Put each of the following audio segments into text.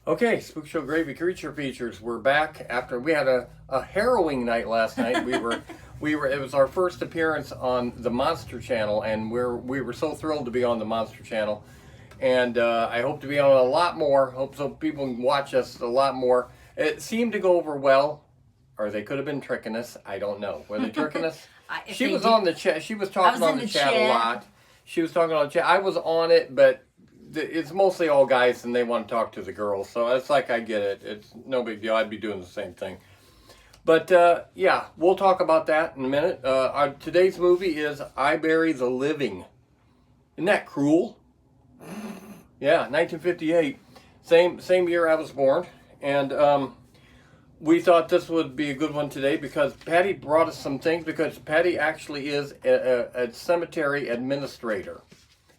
Okay, Spook Show Gravy Creature Features. We're back after we had a harrowing night last night. It was our first appearance on the Monster Channel, and we were so thrilled to be on the Monster Channel. And I hope to be on a lot more. Hope so people can watch us a lot more. It seemed to go over well, or they could have been tricking us. I don't know. Were they tricking us? She was on the chat. She was talking on the chat a lot. She was talking on the chat. I was on it, but it's mostly all guys and they want to talk to the girls, so it's like I get it. It's no big deal. I'd be doing the same thing. But yeah, we'll talk about that in a minute. Today's movie is I Bury the Living. Isn't that cruel? Yeah, 1958. Same year I was born, and we thought this would be a good one today because Patty brought us some things, because Patty actually is a cemetery administrator.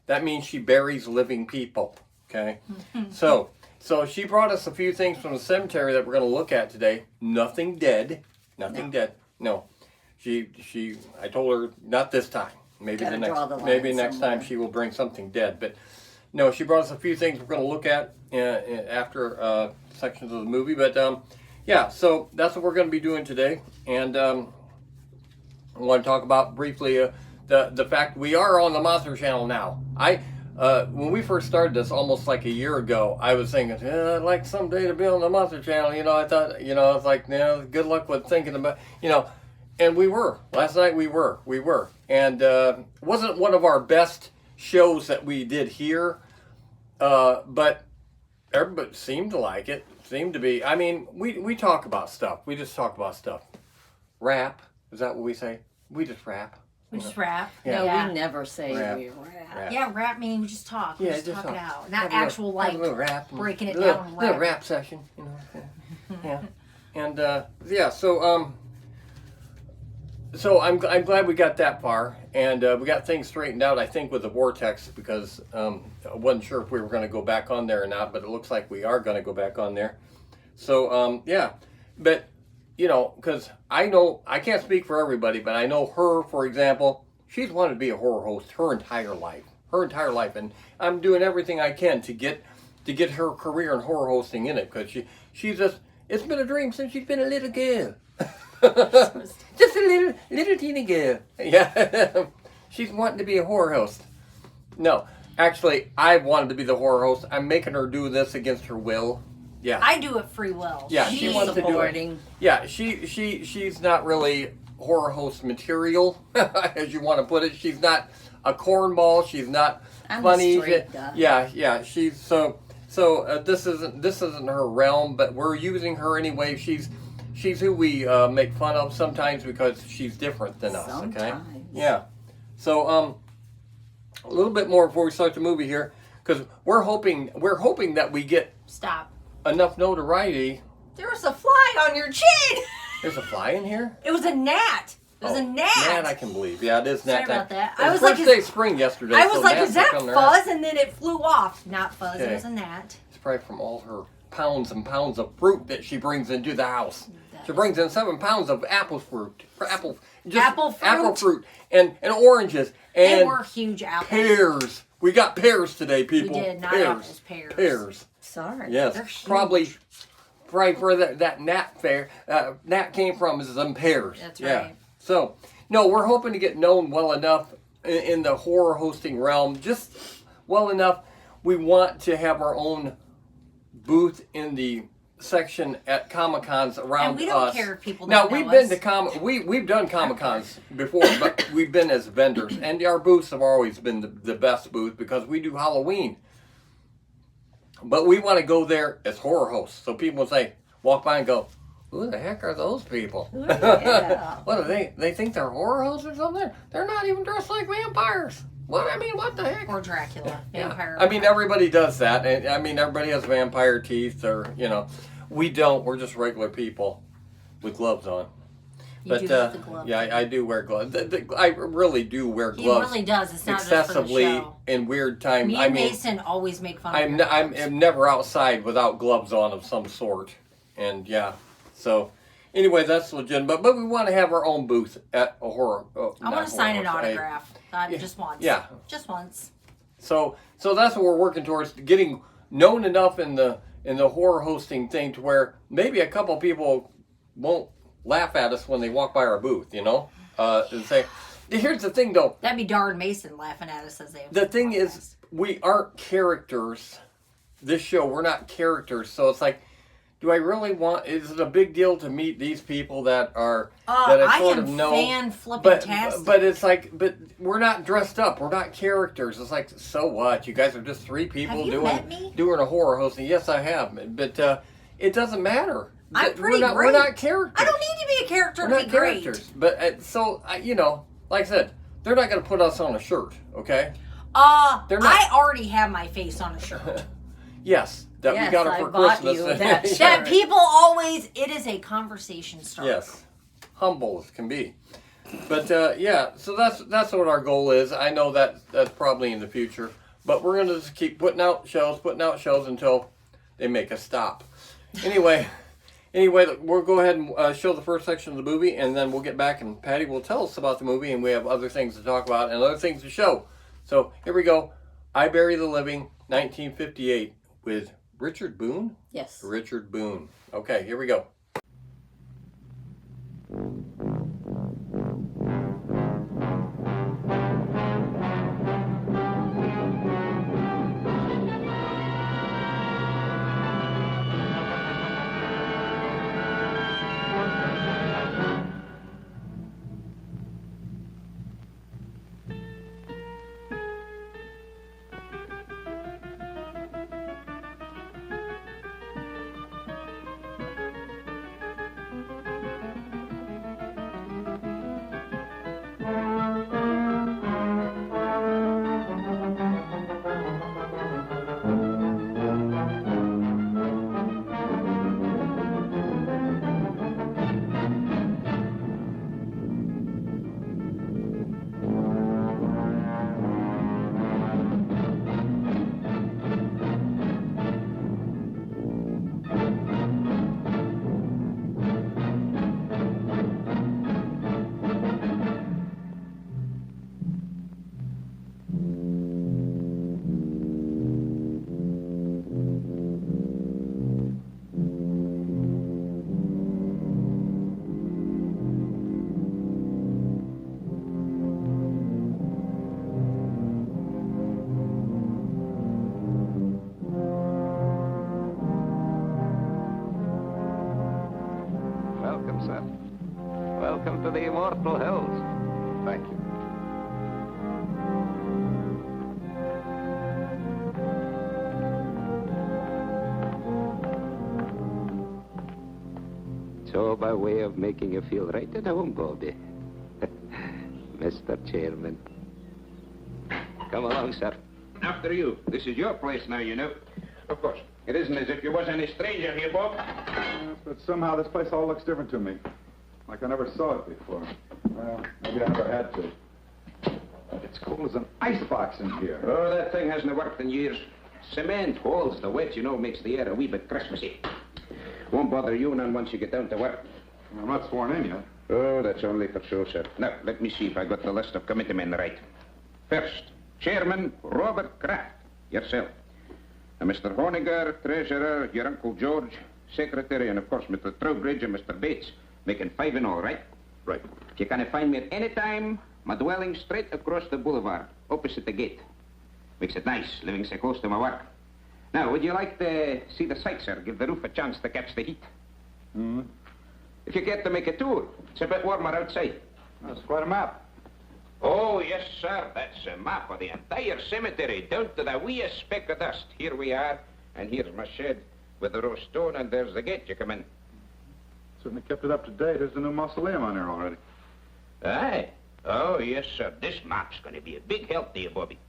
That means she buries living people, okay? So she brought us a few things from the cemetery that we're going to look at today. Nothing dead. Nothing dead. No. I told her, not this time. Maybe next time she will bring something dead. But no, she brought us a few things we're going to look at after sections of the movie. But yeah, so that's what we're going to be doing today. And I want to talk about briefly the fact we are on the Monster Channel now. When we first started this almost like a year ago, I was thinking, I'd like someday to be on the Monster Channel. I thought, I was like, good luck with thinking about, and we were. Last night we were. And it wasn't one of our best shows that we did here, but everybody seemed to like it. Seemed to be, we talk about stuff. We just talk about stuff. Rap, is that what we say? We just rap. We just rap. Yeah. No, we never say rap. we rap. Yeah, rap meaning we just talk. We just talk it out. Not actual rap, breaking it down. And Little rap session, Yeah. And yeah, so I'm glad we got that far, and we got things straightened out, I think, with the vortex, because I wasn't sure if we were going to go back on there or not, but it looks like we are going to go back on there. So yeah, but because I know, I can't speak for everybody, but I know her, for example, she's wanted to be a horror host her entire life, and I'm doing everything I can to get her career in horror hosting in it, because she's just, it's been a dream since she's been a little girl. Just a little teeny girl. Yeah. She's wanting to be a horror host. No, actually, I wanted to be the horror host. I'm making her do this against her will. Yeah. I do it free will. Yeah, she wants to do it. Yeah, she's not really horror host material, as you want to put it. She's not a cornball. She's not funny. Yeah. She's so this isn't her realm, but we're using her anyway. She's who we make fun of sometimes because she's different than us. Okay. Yeah. So a little bit more before we start the movie here, because we're hoping that we get enough notoriety. There was a fly on your chin. There's a fly in here? It was a gnat. It was a gnat. Gnat, I can believe. Yeah, it is gnat time. Sorry about that. It was the first day of spring yesterday. I was like, is that fuzz? And then it flew off. Not fuzz, okay. It was a gnat. It's probably from all her pounds and pounds of fruit that she brings into the house. She brings in 7 pounds of apple fruit. Apple fruit and oranges. And they were huge apples. Pears. We got pears today, people. We did, not apples, pears. Pears. Sorry. Yes, probably where that gnat came from is some pears. That's right. So, no, we're hoping to get known well enough in the horror hosting realm, just well enough. We want to have our own booth in the section at Comic-Cons around us. And we don't care if people now, don't know we've been us. to we've done Comic-Cons before, but we've been as vendors, and our booths have always been the best booth because we do Halloween. But we want to go there as horror hosts, so people will say, walk by and go, who the heck are those people? Yeah. What are they? They think they're horror hosts or something? They're not even dressed like vampires. What the heck? Or Dracula. Vampire. I mean, everybody does that. And I mean, everybody has vampire teeth, or we don't. We're just regular people with gloves on. You do have the gloves. Yeah, I do wear gloves. I really do wear gloves. He really does. It's not excessively just for the show. In weird times. Me and Mason always make fun of I'm never outside without gloves on of some sort. And yeah, so anyway, that's legitimate. But we want to have our own booth at a horror. I want to sign an autograph. Just once. Yeah. Just once. So that's what we're working towards, getting known enough in the in the horror hosting thing to where maybe a couple people won't laugh at us when they walk by our booth, you know, and say, here's the thing though. That'd be Darn Mason laughing at us as they. The thing is, we aren't characters. This show, we're not characters, so it's like, do I really want? Is it a big deal to meet these people that are that I sort of know? But it's like, but we're not dressed up. We're not characters. It's like, so what? You guys are just three people doing a horror hosting. Yes, I have, but it doesn't matter. I'm pretty great. We're not characters. I don't need to be a character we're to be great. Characters. But so you know, like I said, they're not going to put us on a shirt, okay? They're not. I already have my face on a shirt. Yes. That we got her for Christmas. That people always, it is a conversation starter. Yes, humble as can be. But yeah, so that's what our goal is. I know that's probably in the future, but we're gonna just keep putting out shows until they make us stop. Anyway, we'll go ahead and show the first section of the movie, and then we'll get back and Patty will tell us about the movie, and we have other things to talk about and other things to show. So here we go. I Bury the Living, 1958, with Richard Boone? Yes. Richard Boone. Okay, here we go. Welcome to the Immortal Hills. Thank you. So, by way of making you feel right at home, Bobby, Mr. Chairman. Come along, sir. After you. This is your place now, you know. Of course. It isn't as if you was any stranger here, Bob. Yes, but somehow this place all looks different to me. Like I never saw it before. Well, maybe I never had to. It's cold as an icebox in here. Oh, that thing hasn't worked in years. Cement holds the wet, you know, makes the air a wee bit Christmassy. Won't bother you none once you get down to work. I'm not sworn in yet. Oh, that's only for show, sir. Now, let me see if I got the list of committee men right. First, Chairman Robert Kraft, yourself. Mr. Honiger, Treasurer, your Uncle George, Secretary, and of course Mr. Trowbridge and Mr. Bates. Making 5 in all, right? Right. You can find me at any time. My dwelling straight across the boulevard, opposite the gate. Makes it nice, living so close to my work. Now, would you like to see the sights, sir? Give the roof a chance to catch the heat. Mm-hmm. If you care to make a tour, it's a bit warmer outside. That's quite a map. Oh, yes, sir. That's a map of the entire cemetery, down to the weeest speck of dust. Here we are, and here's my shed with the row stone, and there's the gate you come in. Certainly kept it up to date. There's a new mausoleum on there already. Aye. Oh, yes, sir. This map's going to be a big help to you, Bobby.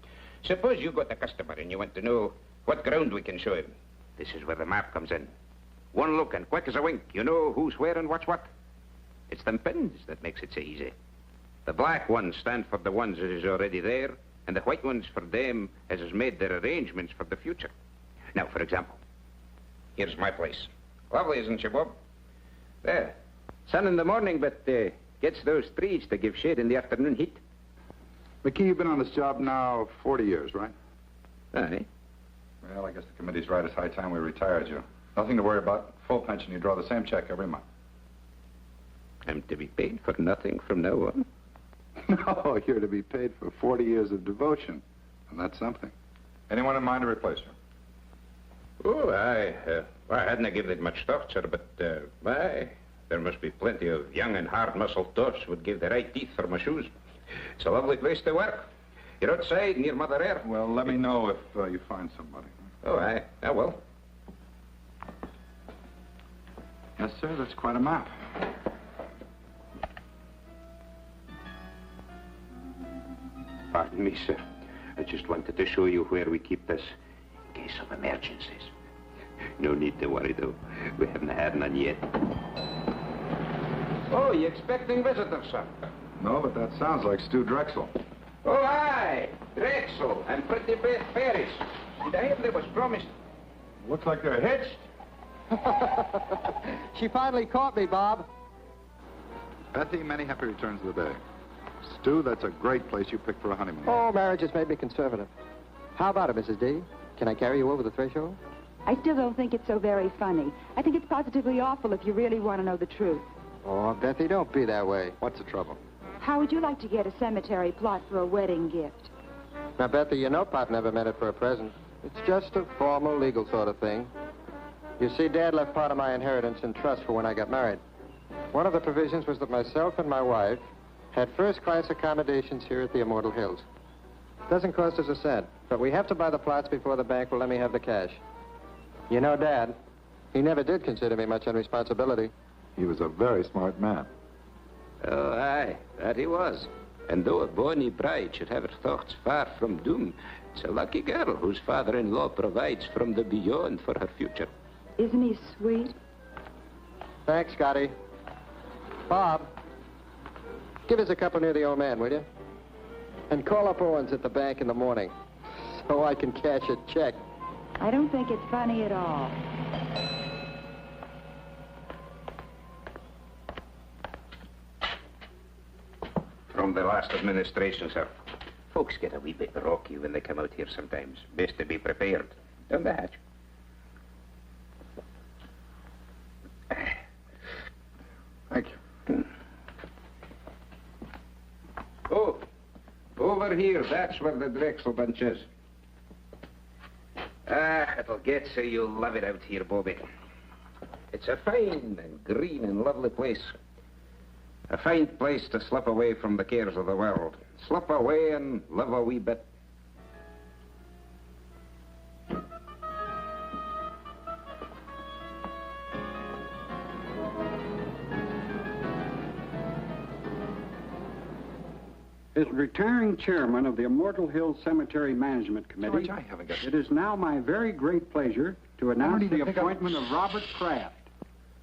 Suppose you got a customer and you want to know what ground we can show him. This is where the map comes in. One look and quick as a wink, you know who's where and what's what. It's them pins that makes it so easy. The black ones stand for the ones that is already there, and the white ones for them as has made their arrangements for the future. Now, for example, here's my place. Lovely, isn't she, Bob? There. Sun in the morning, but gets those trees to give shade in the afternoon heat. McKee, you've been on this job now 40 years, right? Aye. Well, I guess the committee's right. It's high time we retired you. Nothing to worry about. Full pension. You draw the same check every month. I'm to be paid for nothing from now on. No, you're to be paid for 40 years of devotion. And that's something. Anyone in mind to replace you? Oh, I hadn't given it much thought, sir, but, there must be plenty of young and hard-muscled tots would give the right teeth for my shoes. It's a lovely place to work. You're outside, near Mother Air. Well, let me know if you find somebody. Oh, I will. Yes, sir, that's quite a map. Pardon me, sir. I just wanted to show you where we keep this in case of emergencies. No need to worry, though. We haven't had none yet. Oh, you expecting visitors, sir? No, but that sounds like Stu Drexel. Oh, aye. Drexel and Pretty Beth Ferris. Did I hear they was promised? Looks like they're hitched. She finally caught me, Bob. Betty, many happy returns of the day. Stu, that's a great place you picked for a honeymoon. Oh, marriage has made me conservative. How about it, Mrs. D? Can I carry you over the threshold? I still don't think it's so very funny. I think it's positively awful if you really want to know the truth. Oh, Bethy, don't be that way. What's the trouble? How would you like to get a cemetery plot for a wedding gift? Now, Bethy, you know Pop never meant it for a present. It's just a formal, legal sort of thing. You see, Dad left part of my inheritance in trust for when I got married. One of the provisions was that myself and my wife had first-class accommodations here at the Immortal Hills. Doesn't cost us a cent, but we have to buy the plots before the bank will let me have the cash. You know, Dad, he never did consider me much on responsibility. He was a very smart man. Oh, aye, that he was. And though a bonny bride should have her thoughts far from doom, it's a lucky girl whose father-in-law provides from the beyond for her future. Isn't he sweet? Thanks, Scotty. Bob, give us a couple near the old man, will you? And call up Owens at the bank in the morning so I can cash a check. I don't think it's funny at all. From the last administration, sir. Folks get a wee bit rocky when they come out here sometimes. Best to be prepared. Down the hatch. Thank you. Oh, over here. That's where the Drexel bunch is. It'll get so you'll love it out here, Bobby. It's a fine and green and lovely place. A fine place to slip away from the cares of the world. Slip away and live a wee bit. As retiring chairman of the Immortal Hills Cemetery Management Committee, George, I haven't got... it is now my very great pleasure to announce the appointment of Robert Kraft,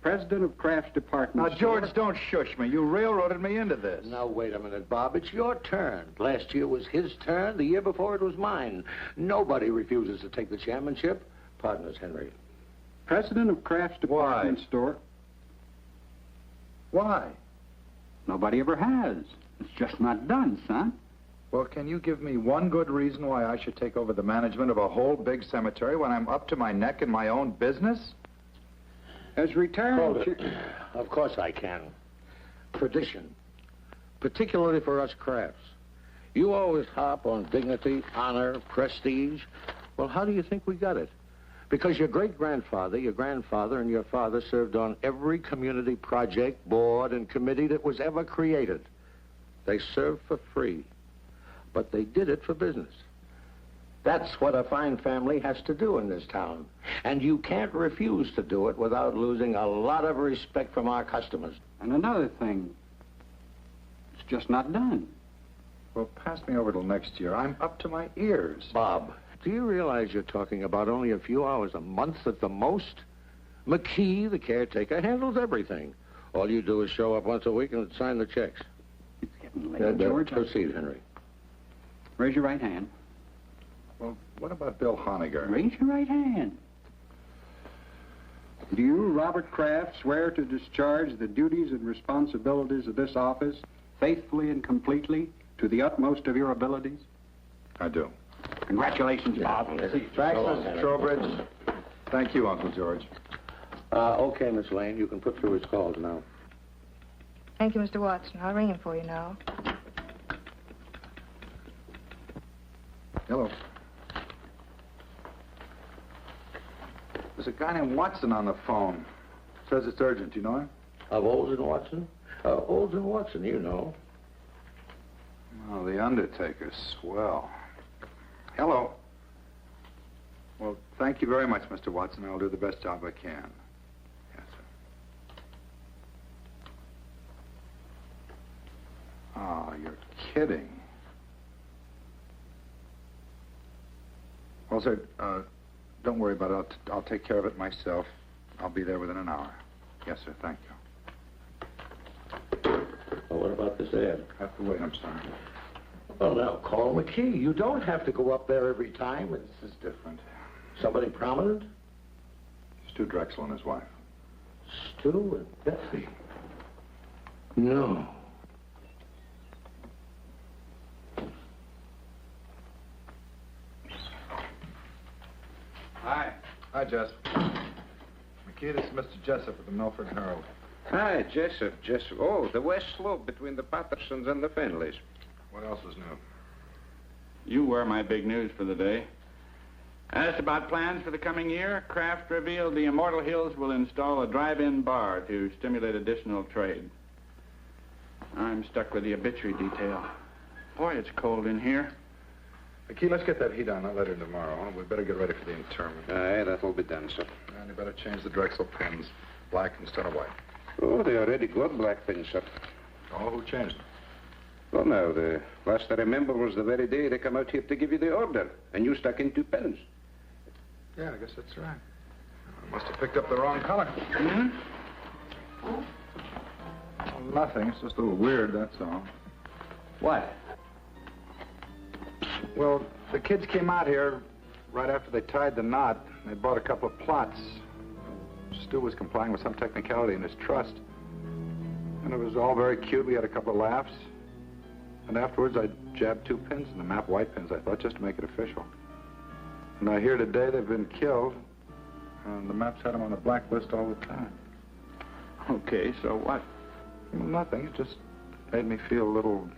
president of Kraft's department. Now, George, don't shush me. You railroaded me into this. Now, wait a minute, Bob. It's your turn. Last year was his turn. The year before it was mine. Nobody refuses to take the chairmanship. Partners, Henry. President of Kraft's department store. Why? Nobody ever has. It's just not done, son. Well, can you give me one good reason why I should take over the management of a whole big cemetery when I'm up to my neck in my own business? As retiring Hold it. Of course I can. Tradition. Particularly for us Crafts. You always harp on dignity, honor, prestige. Well, how do you think we got it? Because your great-grandfather, your grandfather, and your father served on every community project, board, and committee that was ever created. They served for free, but they did it for business. That's what a fine family has to do in this town. And you can't refuse to do it without losing a lot of respect from our customers. And another thing, it's just not done. Well, pass me over till next year. I'm up to my ears. Bob, do you realize you're talking about only a few hours a month at the most? McKee, the caretaker, handles everything. All you do is show up once a week and sign the checks. It's getting late, George. Proceed, Henry. Raise your right hand. Well, what about Bill Honegger? Raise your right hand. Do you, Robert Kraft, swear to discharge the duties and responsibilities of this office faithfully and completely to the utmost of your abilities? I do. Congratulations, Bob. Thanks, Mr. Trowbridge. Thank you, Uncle George. Okay, Miss Lane, you can put through his calls now. Thank you, Mr. Watson. I'll ring him for you now. Hello. There's a guy named Watson on the phone. Says it's urgent. You know him? Of Olds and Watson? Olds and Watson, you know. Oh, the Undertaker's swell. Hello. Well, thank you very much, Mr. Watson. I'll do the best job I can. Yes, sir. Oh, you're kidding. Well, sir, don't worry about it. I'll take care of it myself. I'll be there within an hour. Yes, sir. Thank you. Well, what about this ad? I have to wait. I'm sorry. Well, now, call McKee. You don't have to go up there every time. This is different. Somebody prominent? Stu Drexel and his wife. Stu and Betsy. No. Hi. Hi, Jess. McKee, this is Mr. Jessup of the Milford Herald. Hi, Jessup. Oh, the west slope between the Pattersons and the Finleys. What else is new? You were my big news for the day. Asked about plans for the coming year, Kraft revealed the Immortal Hills will install a drive-in bar to stimulate additional trade. I'm stuck with the obituary detail. Boy, it's cold in here. McKee, let's get that heat on that letter tomorrow. Huh? We better get ready for the interment. Aye, that'll be done, sir. And you better change the Drexel pins. Black instead of white. Oh, they already got black things, sir. Oh, who changed them? Well, now, the last I remember was the very day they come out here to give you the order, and you stuck in 2 pens. Yeah, I guess that's right. I must have picked up the wrong color. Hmm? Well, nothing. It's just a little weird, that's all. What? Well, the kids came out here right after they tied the knot. They bought a couple of plots. Stu was complying with some technicality in his trust. And it was all very cute. We had a couple of laughs. And afterwards, I jabbed 2 pins in the map, white pins, I thought, just to make it official. And I hear today they've been killed. And the maps had them on the blacklist all the time. Okay, so what? Well, nothing. It just made me feel a little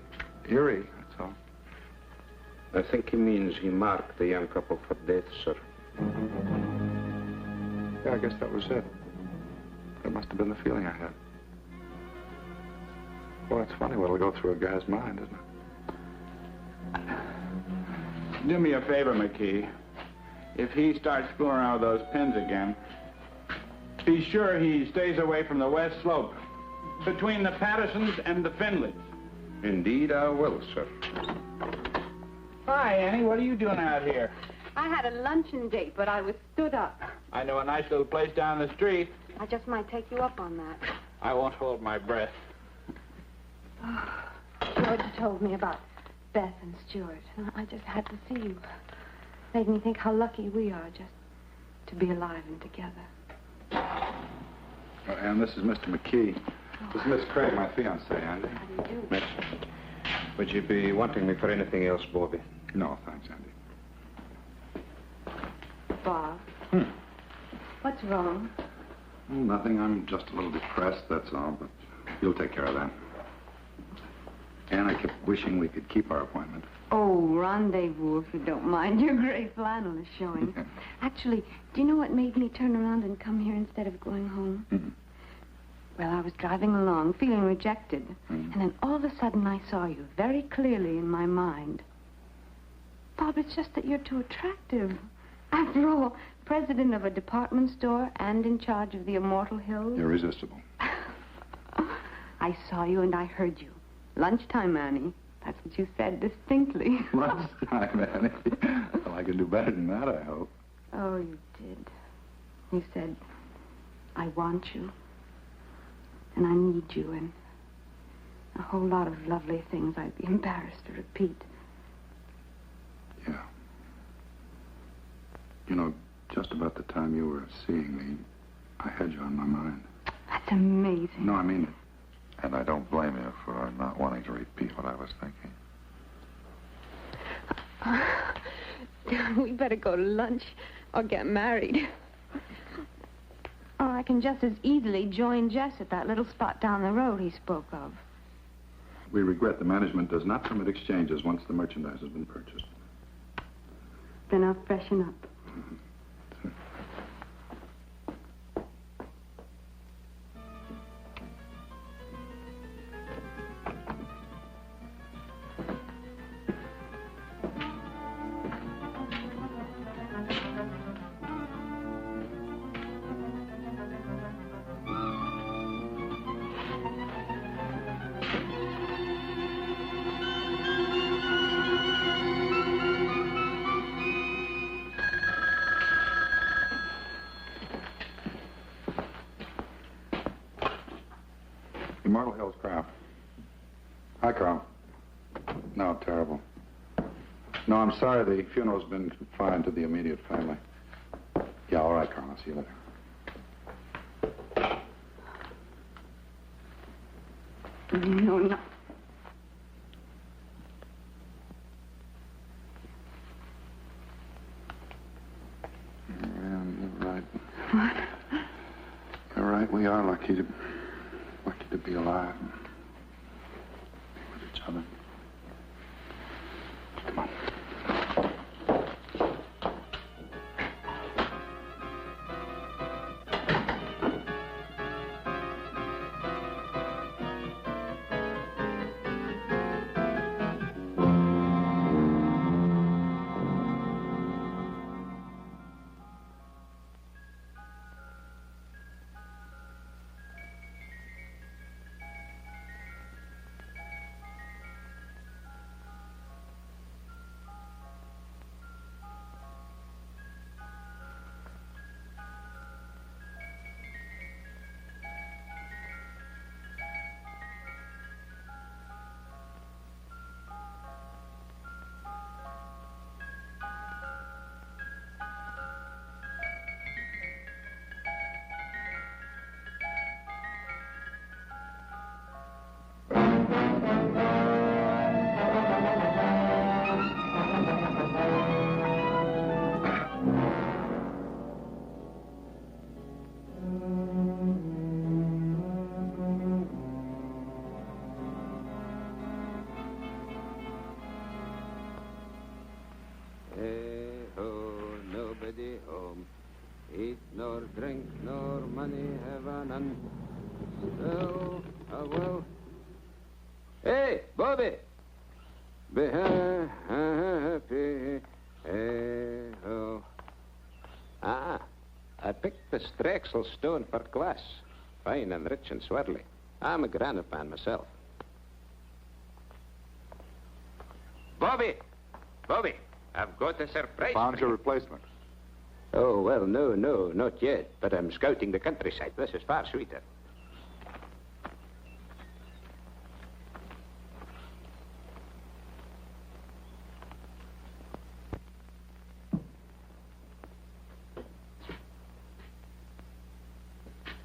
eerie, that's all. I think he means he marked the young couple for death, sir. Yeah, I guess that was it. That must have been the feeling I had. Well, it's funny what'll go through a guy's mind, isn't it? Do me a favor, McKee. If he starts fooling around with those pins again, be sure he stays away from the west slope, between the Pattersons and the Finleys. Indeed, I will, sir. Hi, Annie. What are you doing out here? I had a luncheon date, but I was stood up. I know a nice little place down the street. I just might take you up on that. I won't hold my breath. George told me about Beth and Stuart, and I just had to see you. Made me think how lucky we are just to be alive and together. And this is Mr. McKee. This is Miss Craig, my fiancée, Andy. How do you do? Miss, would you be wanting me for anything else, Bobby? No, thanks, Andy. Bob. What's wrong? Well, nothing. I'm just a little depressed, that's all, but you'll take care of that. And I kept wishing we could keep our appointment. Oh, rendezvous, if you don't mind. Your gray flannel is showing. Actually, do you know what made me turn around and come here instead of going home? Mm-hmm. Well, I was driving along, feeling rejected. Mm-hmm. And then all of a sudden I saw you very clearly in my mind. Bob, it's just that you're too attractive. After all, president of a department store and in charge of the Immortal Hills. Irresistible. I saw you and I heard you. Lunchtime, Annie. That's what you said distinctly. Lunchtime, Annie. Well, I can do better than that, I hope. Oh, you did. You said, I want you. And I need you, and a whole lot of lovely things I'd be embarrassed to repeat. Yeah. You know, just about the time you were seeing me, I had you on my mind. That's amazing. No, I mean it. And I don't blame you for not wanting to repeat what I was thinking. We better go to lunch or get married. Or I can just as easily join Jess at that little spot down the road he spoke of. We regret the management does not permit exchanges once the merchandise has been purchased. Then I'll freshen up. Immortal Hills Craft. Hi, Carl. No, terrible. No, I'm sorry. The funeral's been confined to the immediate family. Yeah, all right, Carl. I'll see you later. No, no. Yeah, you're right. What? You're right. We are lucky to be alive and be with each other. Come on. Nobody home. Eat nor drink nor money have none. Still, well. Hey, Bobby! Be happy. Hey-ho. Ah, I picked the Strexel stone for glass. Fine and rich and swirly. I'm a granite fan myself. Bobby! Bobby, I've got a surprise. Found your replacement. Oh, well, no, not yet. But I'm scouting the countryside. This is far sweeter.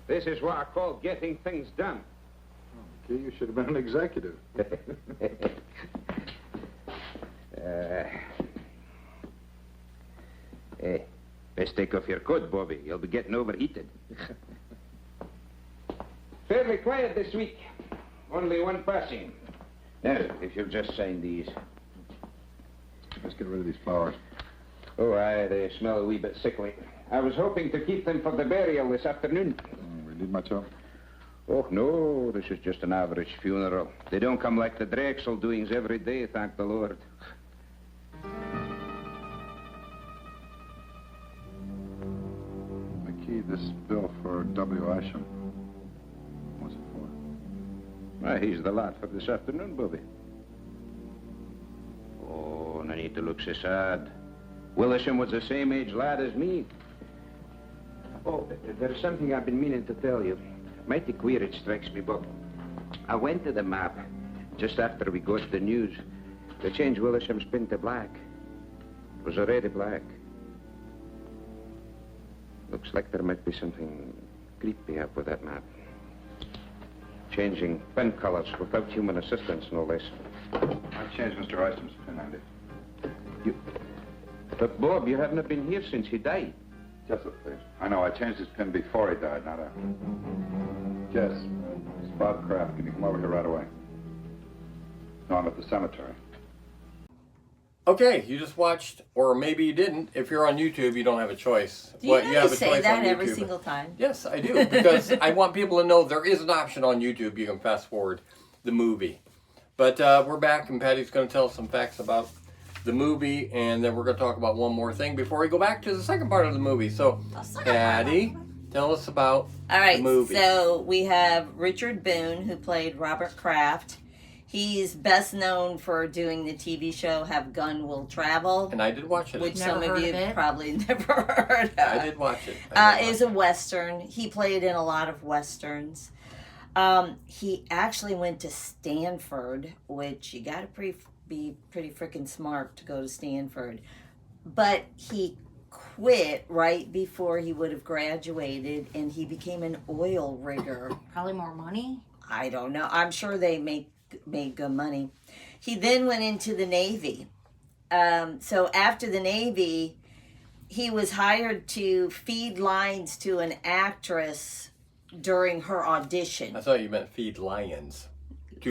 This is what I call getting things done. Okay, you should have been an executive. Hey, best take off your coat, Bobby. You'll be getting overheated. Fairly quiet this week. Only one passing. Now, if you'll just sign these. Let's get rid of these flowers. Oh, aye, they smell a wee bit sickly. I was hoping to keep them for the burial this afternoon. We need much help? Oh, no, this is just an average funeral. They don't come like the Drexel doings every day, thank the Lord. McKee, this bill for W. Isham. What's it for? Why, he's the lad for this afternoon, Bobby. Oh, no need to look so sad. Willisham was the same age lad as me. Oh, there's something I've been meaning to tell you. Mighty queer it strikes me, Bob. I went to the map just after we got the news. They changed Willisham's pin to black. It was already black. Looks like there might be something creepy up with that map. Changing pen colors without human assistance, no less. I've changed Mr. Isham's pin, Andy. But, Bob, you haven't been here since he died. Jessup, please. I know, I changed his pin before he died, not after. Jess, it's Bob Kraft. Can you come over here right away? No, I'm at the cemetery. Okay, you just watched, or maybe you didn't. If you're on YouTube, you don't have a choice. Do you You have a say choice that on every YouTube. single time? Yes, I do, because I want people to know there is an option on YouTube. You can fast forward the movie. But we're back, and Patty's going to tell us some facts about the movie, and then we're going to talk about one more thing before we go back to the second part of the movie. So, Patty, tell us about the movie. So we have Richard Boone, who played Robert Kraft. He's best known for doing the TV show Have Gun Will Travel. And I did watch it. Which Never some of heard you of it. probably never heard of. I did watch it. It was a Western. He played in a lot of Westerns. He actually went to Stanford, which you got to be pretty freaking smart to go to Stanford. But he quit right before he would have graduated, and he became an oil rigger. Probably more money. I don't know. I'm sure they made good money. He then went into the Navy. So after the Navy, he was hired to feed lines to an actress during her audition. I thought you meant feed lions.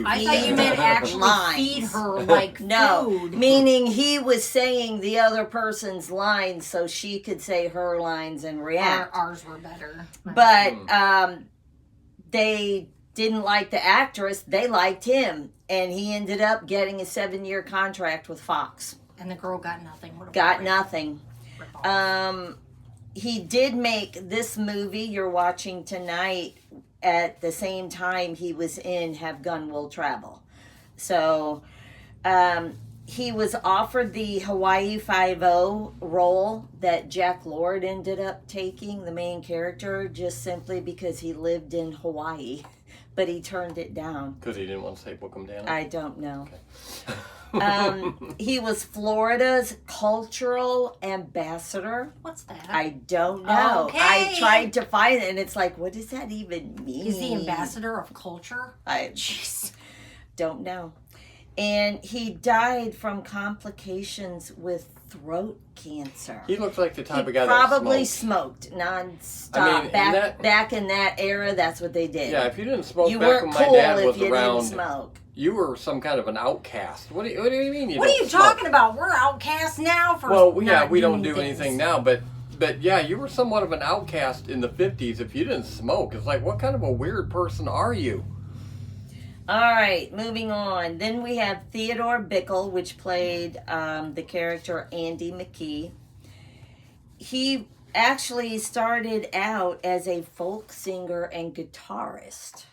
I thought you meant actually feed her like food. Meaning he was saying the other person's lines so she could say her lines and react. Ours were better. But they didn't like the actress. They liked him. And he ended up getting a 7-year contract with Fox. And the girl got nothing. Got nothing. He did make this movie you're watching tonight at the same time he was in Have Gun Will Travel. So he was offered the Hawaii Five-0 role that Jack Lord ended up taking, the main character, just simply because he lived in Hawaii. But he turned it down. Because he didn't want to say Bookham Down? I don't know. Okay. He was Florida's cultural ambassador. What's that? I don't know. Okay. I tried to find it, and it's like, what does that even mean? He's the ambassador of culture? I don't know. And he died from complications with throat cancer. He looks like the type of guy probably that smoked nonstop. I mean, back in that era, that's what they did. Yeah, if you didn't smoke you back weren't when my cool dad if was you around, didn't smoke. You were some kind of an outcast. What do you mean? What are you talking about? We're outcasts now for We don't do anything now, but yeah, you were somewhat of an outcast in the 50s if you didn't smoke. It's like, what kind of a weird person are you? All right, moving on. Then we have Theodore Bickle, which played the character Andy McKee. He actually started out as a folk singer and guitarist.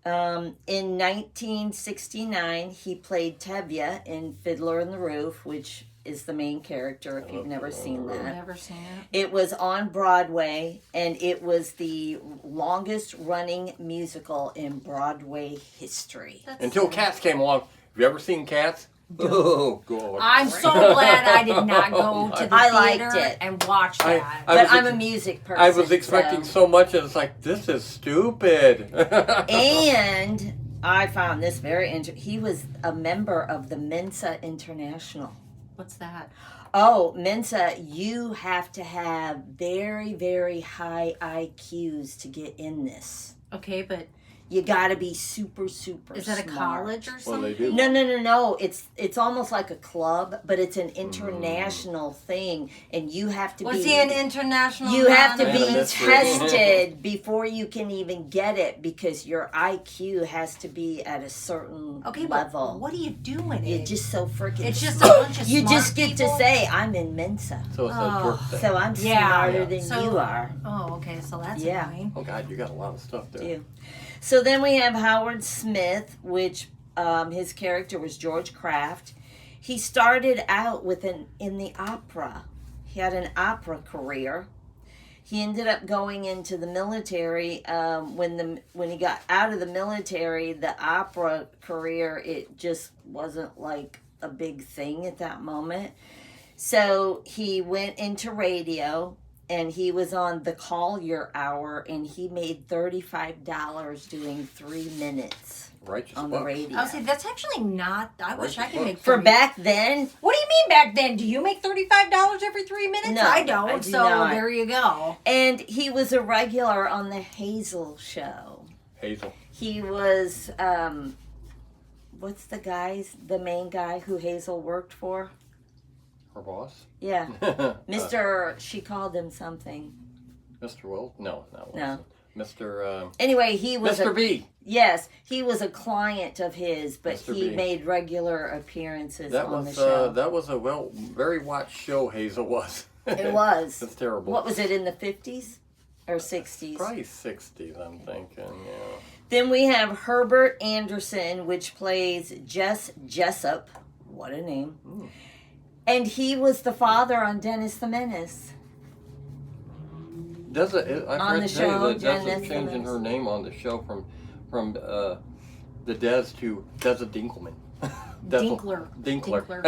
In 1969, he played Tevye in Fiddler on the Roof, which is the main character if you've never seen that. Never seen it. It was on Broadway, and it was the longest running musical in Broadway history. Until Cats came along. Have you ever seen Cats? Oh, God. I'm so glad I did not go to the liked theater it. and watch that. But I'm a music person. I was expecting so much, and it's like, this is stupid. And I found this very interesting. He was a member of the Mensa International. What's that? Oh, Mensa, you have to have very, very high IQs to get in this. Okay, but you got to be super, super Is that a smart. college or something? Well, they do. No. It's almost like a club, but it's an international thing, and you have to Was be... he an international You have to man? be Mystery. tested before you can even get it, because your IQ has to be at a certain level. But what do you do in it? You're just so freaking... It's just a bunch of You smart just get people? to say, I'm in Mensa. So it's a jerk thing. So I'm smarter than you are. Oh, okay, so that's Yeah. annoying. Oh, God, you got a lot of stuff there. So then we have Howard Smith, which his character was George Kraft. He started out in the opera. He had an opera career. He ended up going into the military. When he got out of the military, the opera career, it just wasn't like a big thing at that moment. So he went into radio. and he was on the Collier Hour, and he made $35 doing 3 minutes Righteous on the bucks. radio. I'll say that's actually not. I wish I could make For 30. back then. What do you mean back then? Do you make $35 every 3 minutes? No, I don't. I do so not. there you go. And he was a regular on the Hazel show. Hazel. He was, what's the main guy who Hazel worked for? Her boss? Yeah. she called him something. Mr. Will? No, not Wilson. No. Mr. Anyway, he was Mr. B. Yes, he was a client of his, but Mr. he B. made regular appearances on the was show. that was a very watched show. Hazel was. It was. That's terrible. What was it, in the 50s or 60s? Probably 60s, I'm thinking. Yeah. Then we have Herbert Anderson, which plays Jess Jessup. What a name. Mm. And he was the father on Dennis the Menace. I've On read the today show, that Dennis Des the is changing Menace. her name on the show from the Des to Deza Dinkelman. Dinkler. Dinkler. Dinkler.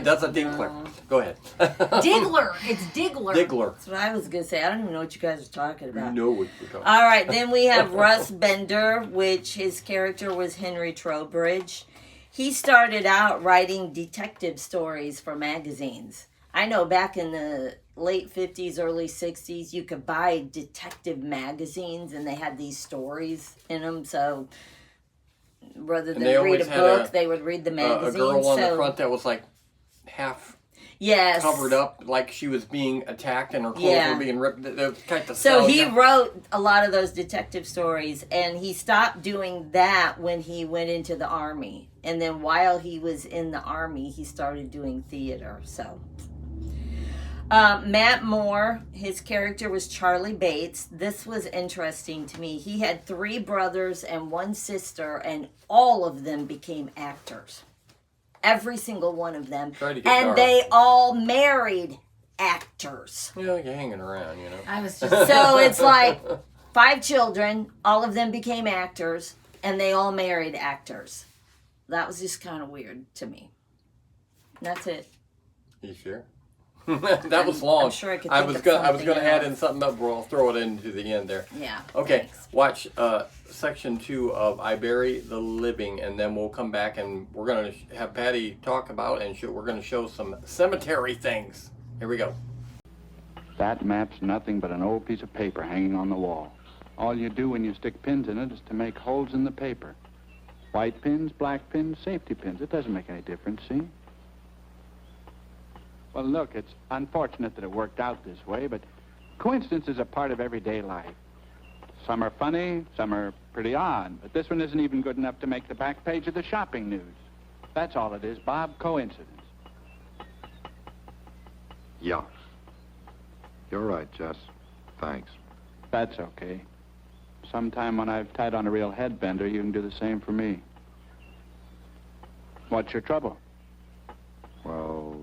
Deza Dinkler. Go ahead. Diggler. It's Diggler. Diggler. That's what I was going to say. I don't even know what you guys are talking about. You know what we're talking All right, then we have Russ Bender, which his character was Henry Trowbridge. He started out writing detective stories for magazines. I know back in the late 50s, early 60s, you could buy detective magazines and they had these stories in them. So rather than read a book, they would read the magazine. A girl on the front that was like half covered up, like she was being attacked and her clothes were being ripped. So he wrote a lot of those detective stories, and he stopped doing that when he went into the Army. And then while he was in the Army, he started doing theater. So Matt Moore, his character was Charlie Bates. This was interesting to me. He had 3 brothers and 1 sister, and all of them became actors. Every single one of them. And they all married actors. You know, you're hanging around, you know. I was just So it's like 5 children, all of them became actors, and they all married actors. That was just kind of weird to me. And that's it. You sure? That was long. I'm sure I could I think was of going to add something in something up, but I'll throw it into the end there. Yeah. Okay, thanks. watch section 2 of I Bury the Living, and then we'll come back and we're going to have Patty talk about and we're going to show some cemetery things. Here we go. That map's nothing but an old piece of paper hanging on the wall. All you do when you stick pins in it is to make holes in the paper. White pins, black pins, safety pins. It doesn't make any difference, see? Well, look, it's unfortunate that it worked out this way, but coincidences are part of everyday life. Some are funny, some are pretty odd, but this one isn't even good enough to make the back page of the shopping news. That's all it is, Bob, coincidence. Yeah. You're right, Jess. Thanks. That's okay. Sometime when I've tied on a real headbender, you can do the same for me. What's your trouble? Well,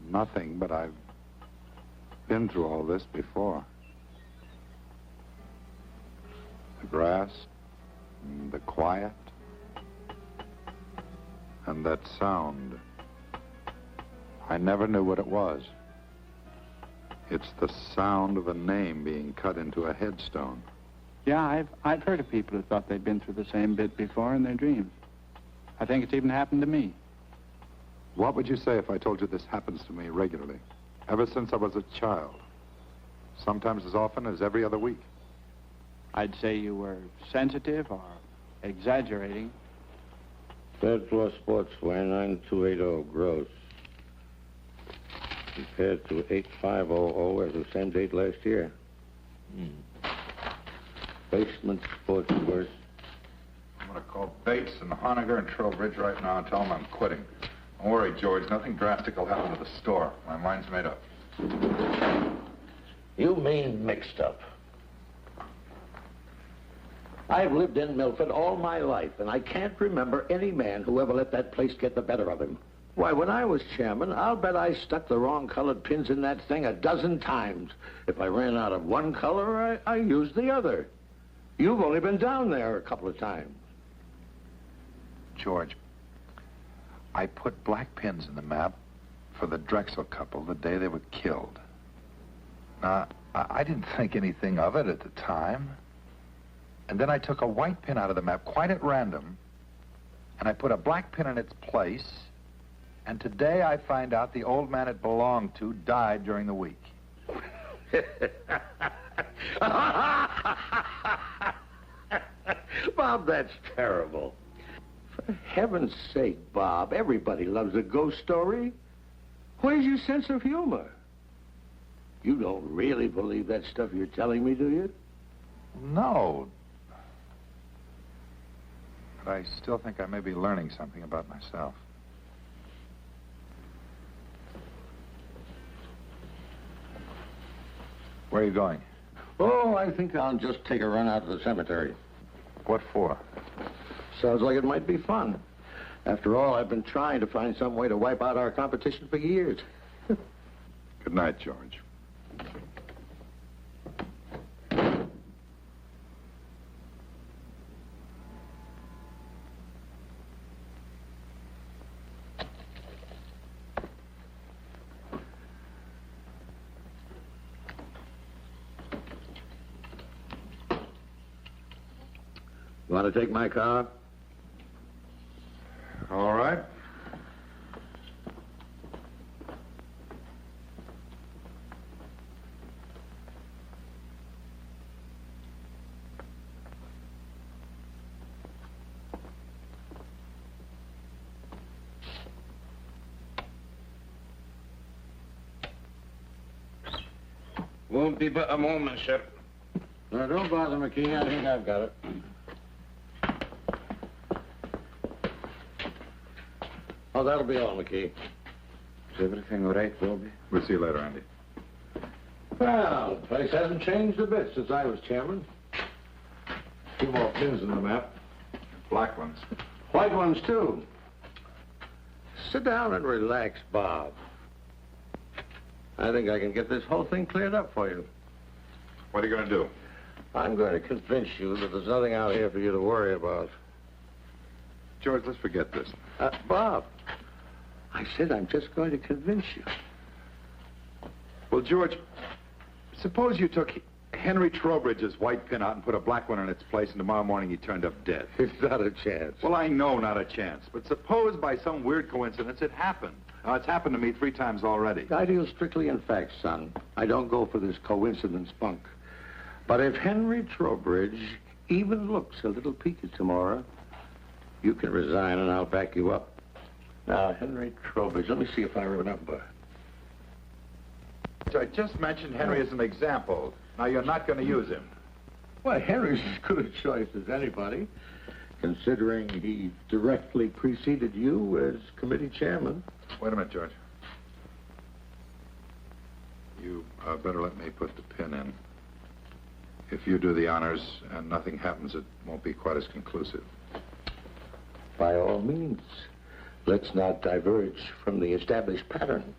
nothing, but I've been through all this before. The grass, and the quiet, and that sound. I never knew what it was. It's the sound of a name being cut into a headstone. Yeah, I've heard of people who thought they'd been through the same bit before in their dreams. I think it's even happened to me. What would you say if I told you this happens to me regularly? Ever since I was a child. Sometimes as often as every other week. I'd say you were sensitive or exaggerating. Third floor sportswear, 9280 gross. Compared to 8500 as the same date last year. Basement sportswear. I'm going to call Bates and Honegger and Trowbridge right now and tell them I'm quitting. Don't worry, George. Nothing drastic will happen to the store. My mind's made up. You mean mixed up. I've lived in Milford all my life, and I can't remember any man who ever let that place get the better of him. Why, when I was chairman, I'll bet I stuck the wrong colored pins in that thing 12 times. If I ran out of one color, I used the other. You've only been down there a couple of times. George, I put black pins in the map for the Drexel couple the day they were killed. I didn't think anything of it at the time. And then I took a white pin out of the map, quite at random, and I put a black pin in its place, and today I find out the old man it belonged to died during the week. Bob, that's terrible. For heaven's sake, Bob, everybody loves a ghost story. Where's your sense of humor? You don't really believe that stuff you're telling me, do you? No. But I still think I may be learning something about myself. Where are you going? Oh, I think I'll just take a run out to the cemetery. What for? Sounds like it might be fun. After all, I've been trying to find some way to wipe out our competition for years. Good night, George. Want to take my car? All right. Won't be but a moment, sir. No, don't bother, McKee. I think I've got it. Oh, that'll be all, McKee. Is everything all right, Wilby? We'll see you later, Andy. Well, the place hasn't changed a bit since I was chairman. 2 more pins in the map. Black ones. White ones, too. Sit down and relax, Bob. I think I can get this whole thing cleared up for you. What are you going to do? I'm going to convince you that there's nothing out here for you to worry about. George, let's forget this. Bob, I said I'm just going to convince you. Well, George, suppose you took Henry Trowbridge's white pin out and put a black one in its place, and tomorrow morning he turned up dead. It's not a chance. Well, I know not a chance, but suppose by some weird coincidence it happened. Now, it's happened to me 3 times already. I deal strictly in facts, son. I don't go for this coincidence bunk. But if Henry Trowbridge even looks a little peaked tomorrow, you can resign and I'll back you up. Now, Henry Trowbridge, let me see if I remember. I just mentioned Henry as an example. Now, you're not going to use him. Well, Henry's as good a choice as anybody, considering he directly preceded you as committee chairman. Wait a minute, George. You better let me put the pin in. If you do the honors and nothing happens, it won't be quite as conclusive. By all means, let's not diverge from the established pattern.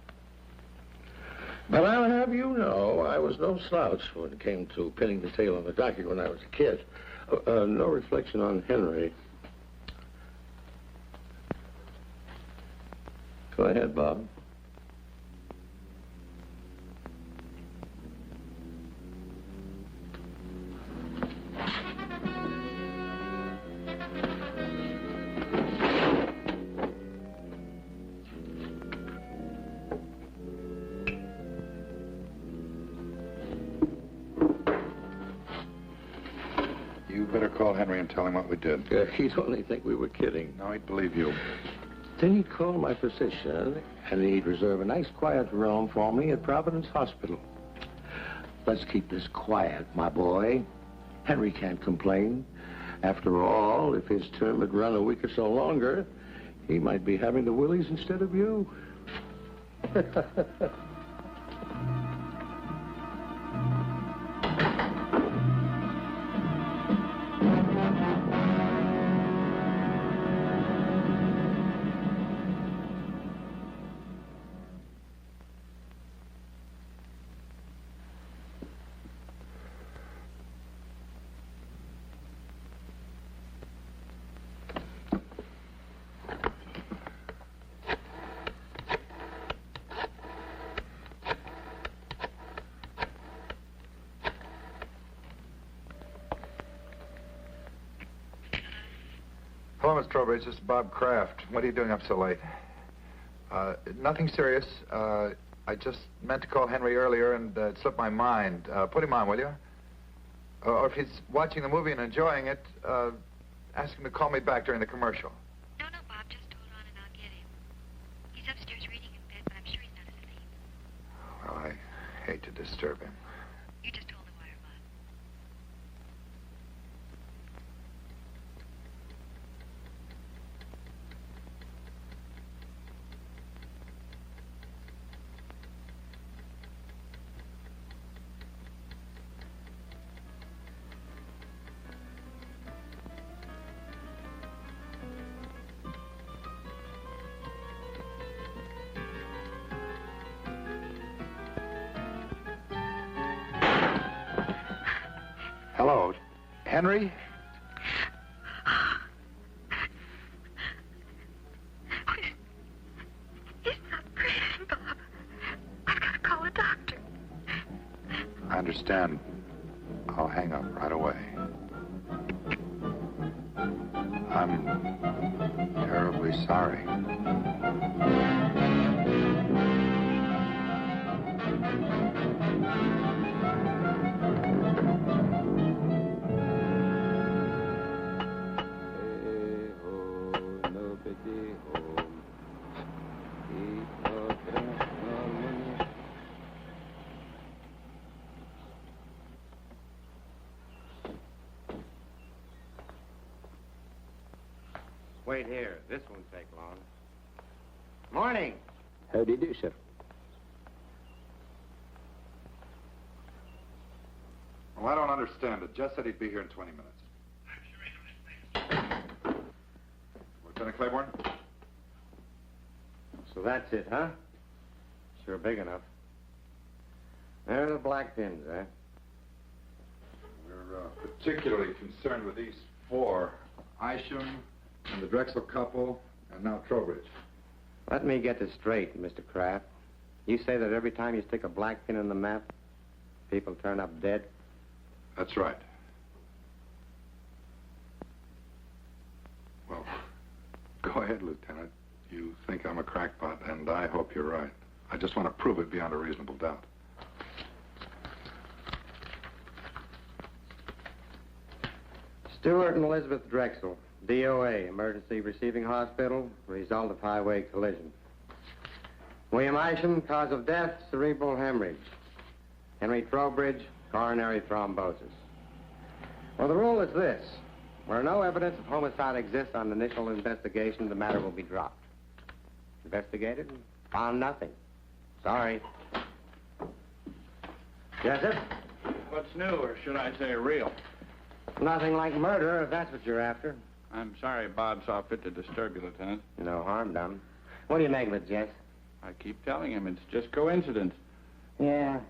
But I'll have you know, I was no slouch when it came to pinning the tail on the donkey when I was a kid. No reflection on Henry. Go ahead, Bob. You better call Henry and tell him what we did. He'd only think we were kidding. No, he'd believe you. Then he'd call my physician, and he'd reserve a nice quiet room for me at Providence Hospital. Let's keep this quiet, my boy. Henry can't complain. After all, if his term had run a week or so longer, he might be having the willies instead of you. Hello, Miss Trowbridge. This is Bob Kraft. What are you doing up so late? Nothing serious. I just meant to call Henry earlier and it slipped my mind. Put him on, will you? Or if he's watching the movie and enjoying it, ask him to call me back during the commercial. No, Bob, just hold on and I'll get him. He's upstairs reading in bed, but I'm sure he's not asleep. Well, I hate to disturb him. You just hold the wire, Bob. Hello, Henry? He's not breathing, Bob. I've got to call a doctor. I understand. I'll hang up right away. I'm terribly sorry. Wait here. This won't take long. Morning. How do you do, sir? Well, I don't understand it. Jess said he'd be here in 20 minutes. Lieutenant Claiborne? So that's it, huh? Sure big enough. There are the black pins, eh? We're particularly concerned with these four. Isham and the Drexel couple, and now Trowbridge. Let me get this straight, Mr. Kraft. You say that every time you stick a black pin in the map, people turn up dead? That's right. Well, go ahead, Lieutenant. You think I'm a crackpot, and I hope you're right. I just want to prove it beyond a reasonable doubt. Stewart and Elizabeth Drexel, DOA, Emergency Receiving Hospital, result of highway collision. William Isham, cause of death, cerebral hemorrhage. Henry Trowbridge, coronary thrombosis. Well, the rule is this. Where no evidence of homicide exists on initial investigation, the matter will be dropped. Investigated, found nothing. Sorry. Jessup? What's new, or should I say real? Nothing like murder, if that's what you're after. I'm sorry Bob saw fit to disturb you, Lieutenant. No harm done. What do you make of it, Jess? I keep telling him it's just coincidence. Yeah.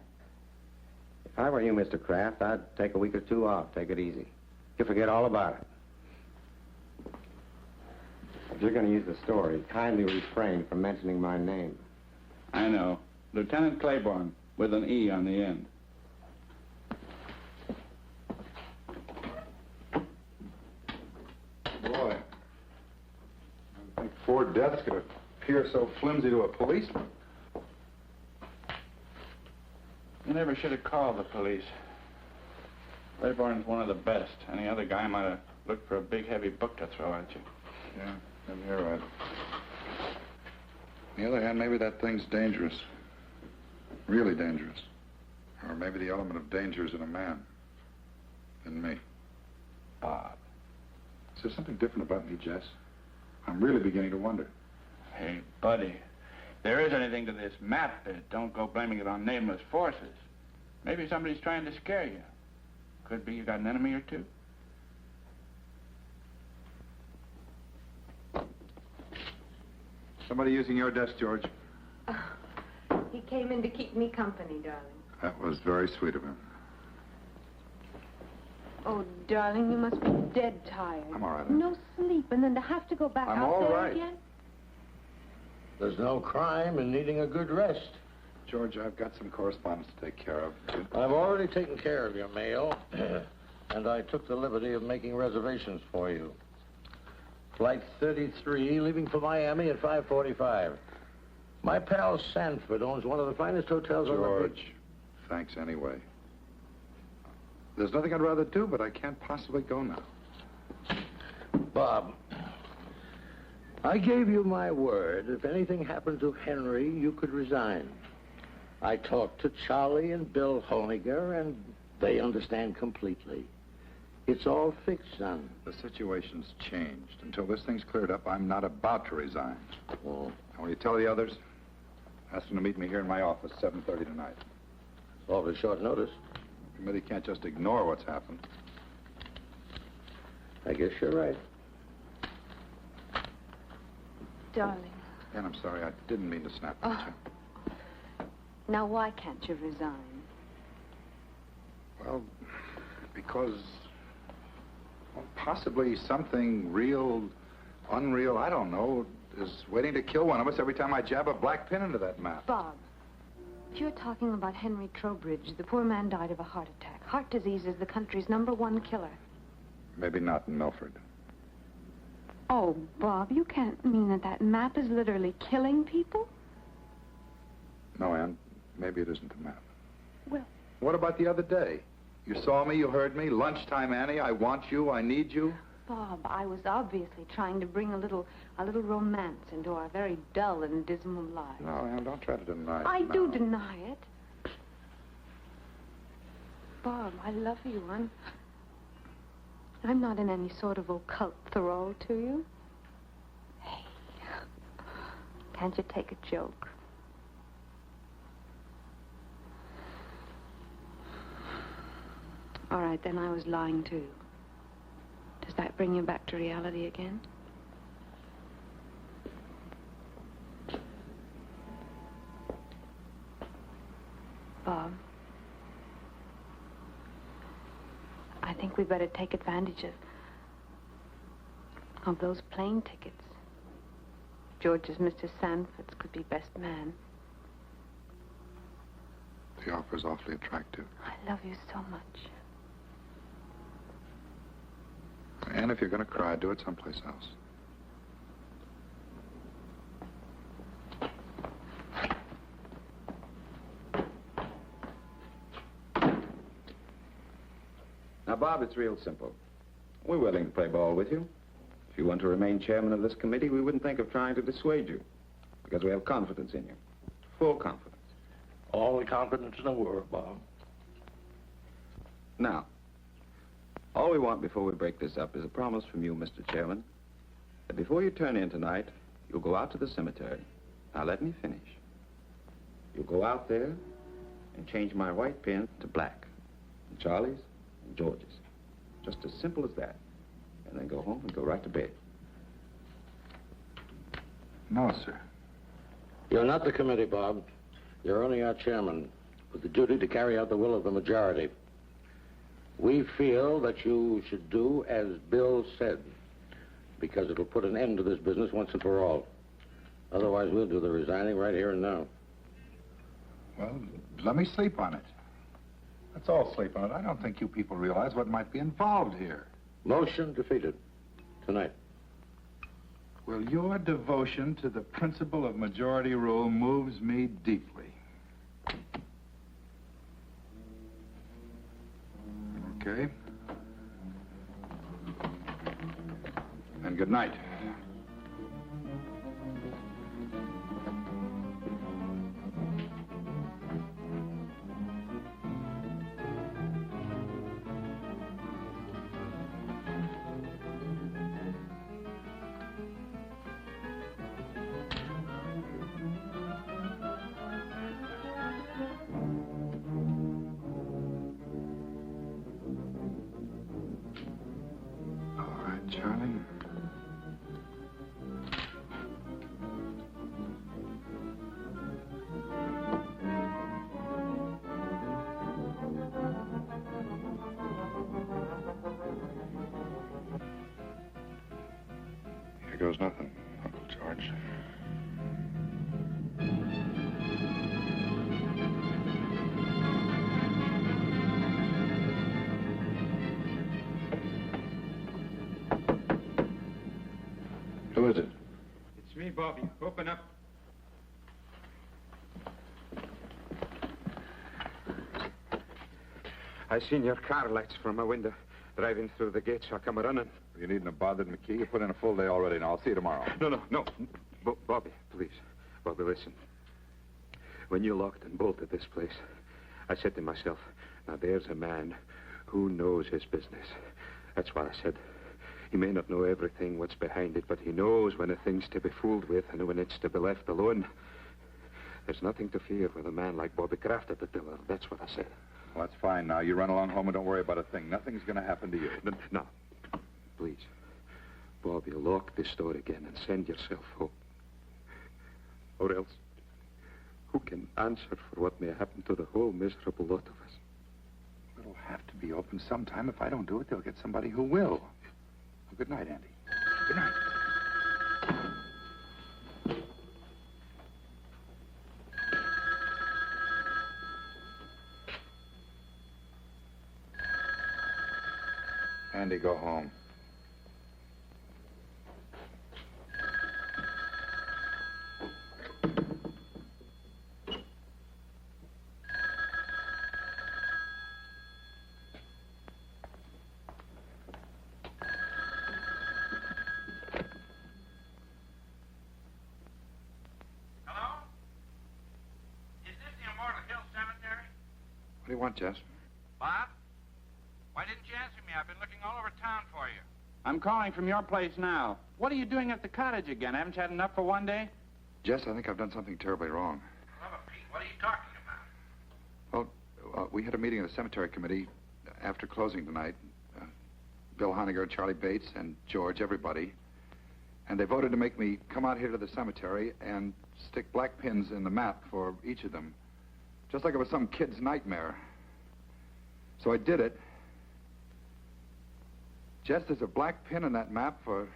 If I were you, Mr. Kraft, I'd take a week or two off. Take it easy. You'll forget all about it. If you're going to use the story, kindly refrain from mentioning my name. I know. Lieutenant Claiborne, with an E on the end. Boy, I think 4 deaths could appear so flimsy to a policeman. You never should have called the police. Claiborne's one of the best. Any other guy might have looked for a big, heavy book to throw at you. Yeah, maybe you're right. On the other hand, maybe that thing's dangerous. Really dangerous. Or maybe the element of danger is in a man. In me. Bob. Is there something different about me, Jess? I'm really beginning to wonder. Hey, buddy. If there is anything to this map, don't go blaming it on nameless forces. Maybe somebody's trying to scare you. Could be you got an enemy or two. Somebody using your desk, George? He came in to keep me company, darling. That was very sweet of him. Oh, darling, you must be dead tired. I'm all right. No sleep, and then to have to go back I'm out all there right. again? There's no crime in needing a good rest. George, I've got some correspondence to take care of. I've already taken care of your mail, and I took the liberty of making reservations for you. Flight 33, leaving for Miami at 5:45. My pal Sanford owns one of the finest hotels on the George, thanks anyway. There's nothing I'd rather do, but I can't possibly go now. Bob, I gave you my word. If anything happened to Henry, you could resign. I talked to Charlie and Bill Honiger, and they understand completely. It's all fixed, son. The situation's changed. Until this thing's cleared up, I'm not about to resign. Oh. And when you tell the others, ask them to meet me here in my office, 7:30 tonight. Awfully short notice. The committee can't just ignore what's happened. I guess you're right. Darling, And I'm sorry, I didn't mean to snap at you. now why can't you resign? Well, because possibly something real, unreal, I don't know, is waiting to kill one of us every time I jab a black pin into that map. Bob, if you're talking about Henry Trowbridge, the poor man died of a heart attack. Heart disease is the country's #1 killer. Maybe not in Milford. Oh, Bob, you can't mean that that map is literally killing people? No, Ann, maybe it isn't the map. Well... What about the other day? You saw me, you heard me. Lunchtime, Annie, I want you, I need you. Bob, I was obviously trying to bring a little romance into our very dull and dismal lives. No, Ann, don't try to deny it. I now. do deny it. Bob, I love you. I'm not in any sort of occult thrall to you. Hey, can't you take a joke? All right, then I was lying too. Does that bring you back to reality again? Bob, I think we better take advantage of those plane tickets. George's Mr. Sanford's could be best man. The offer's awfully attractive. I love you so much. And if you're going to cry, do it someplace else. Now, Bob, it's real simple. We're willing to play ball with you. If you want to remain chairman of this committee, we wouldn't think of trying to dissuade you, because we have confidence in you. Full confidence. All the confidence in the world, Bob. Now, all we want before we break this up is a promise from you, Mr. Chairman, that before you turn in tonight, you'll go out to the cemetery. Now, let me finish. You'll go out there and change my white pin to black, and Charlie's and George's. Just as simple as that. And then go home and go right to bed. No, sir. You're not the committee, Bob. You're only our chairman, with the duty to carry out the will of the majority. We feel that you should do as Bill said, because it'll put an end to this business once and for all. Otherwise, we'll do the resigning right here and now. Well, let me sleep on it. Let's all sleep on it. I don't think you people realize what might be involved here. Motion defeated. Tonight. Well, your devotion to the principle of majority rule moves me deeply. Okay. And good night. Charlie? Here goes nothing, Uncle George. Who is it? It's me, Bobby. Open up. I seen your car lights from my window driving through the gate, so I come running. You needn't have bothered McKee. You put in a full day already, and I'll see you tomorrow. No. Bobby, please. Bobby, listen. When you locked and bolted this place, I said to myself, now there's a man who knows his business. That's what I said. He may not know everything what's behind it, but he knows when a thing's to be fooled with and when it's to be left alone. There's nothing to fear with a man like Bobby Kraft at the tiller. That's what I said. Well, that's fine now. You run along home and don't worry about a thing. Nothing's going to happen to you. No. Please. Bobby, lock this door again and send yourself home. Or else, who can answer for what may happen to the whole miserable lot of us? It'll have to be open sometime. If I don't do it, they'll get somebody who will. Well, good night, Andy. Good night. Andy, go home. Hello? Is this the Immortal Hill Cemetery? What do you want, Jess? Bob? Why didn't you answer me? I've been looking all over town for you. I'm calling from your place now. What are you doing at the cottage again? Haven't you had enough for one day? Jess, I think I've done something terribly wrong. Well, Pete, what are you talking about? Well, we had a meeting of the cemetery committee after closing tonight. Bill Honegger, Charlie Bates, and George, everybody. And they voted to make me come out here to the cemetery and stick black pins in the map for each of them. Just like it was some kid's nightmare. So I did it. Jess, there's a black pin in that map for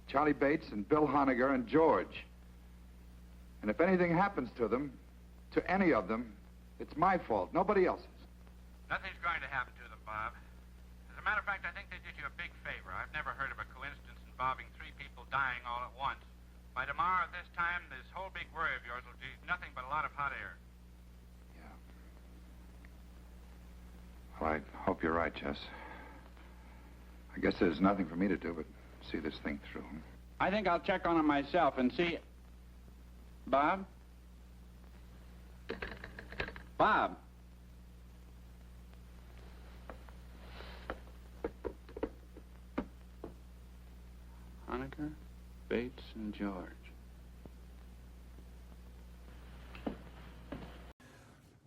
Charlie Bates and Bill Honegger and George. And if anything happens to them, to any of them, it's my fault, nobody else's. Nothing's going to happen to them, Bob. As a matter of fact, I think they did you a big favor. I've never heard of a coincidence involving 3 people dying all at once. By tomorrow at this time, this whole big worry of yours will be nothing but a lot of hot air. Yeah. Well, I hope you're right, Jess. I guess there's nothing for me to do but see this thing through. I think I'll check on him myself and see... Bob? Bob? Honegger, Bates, and George.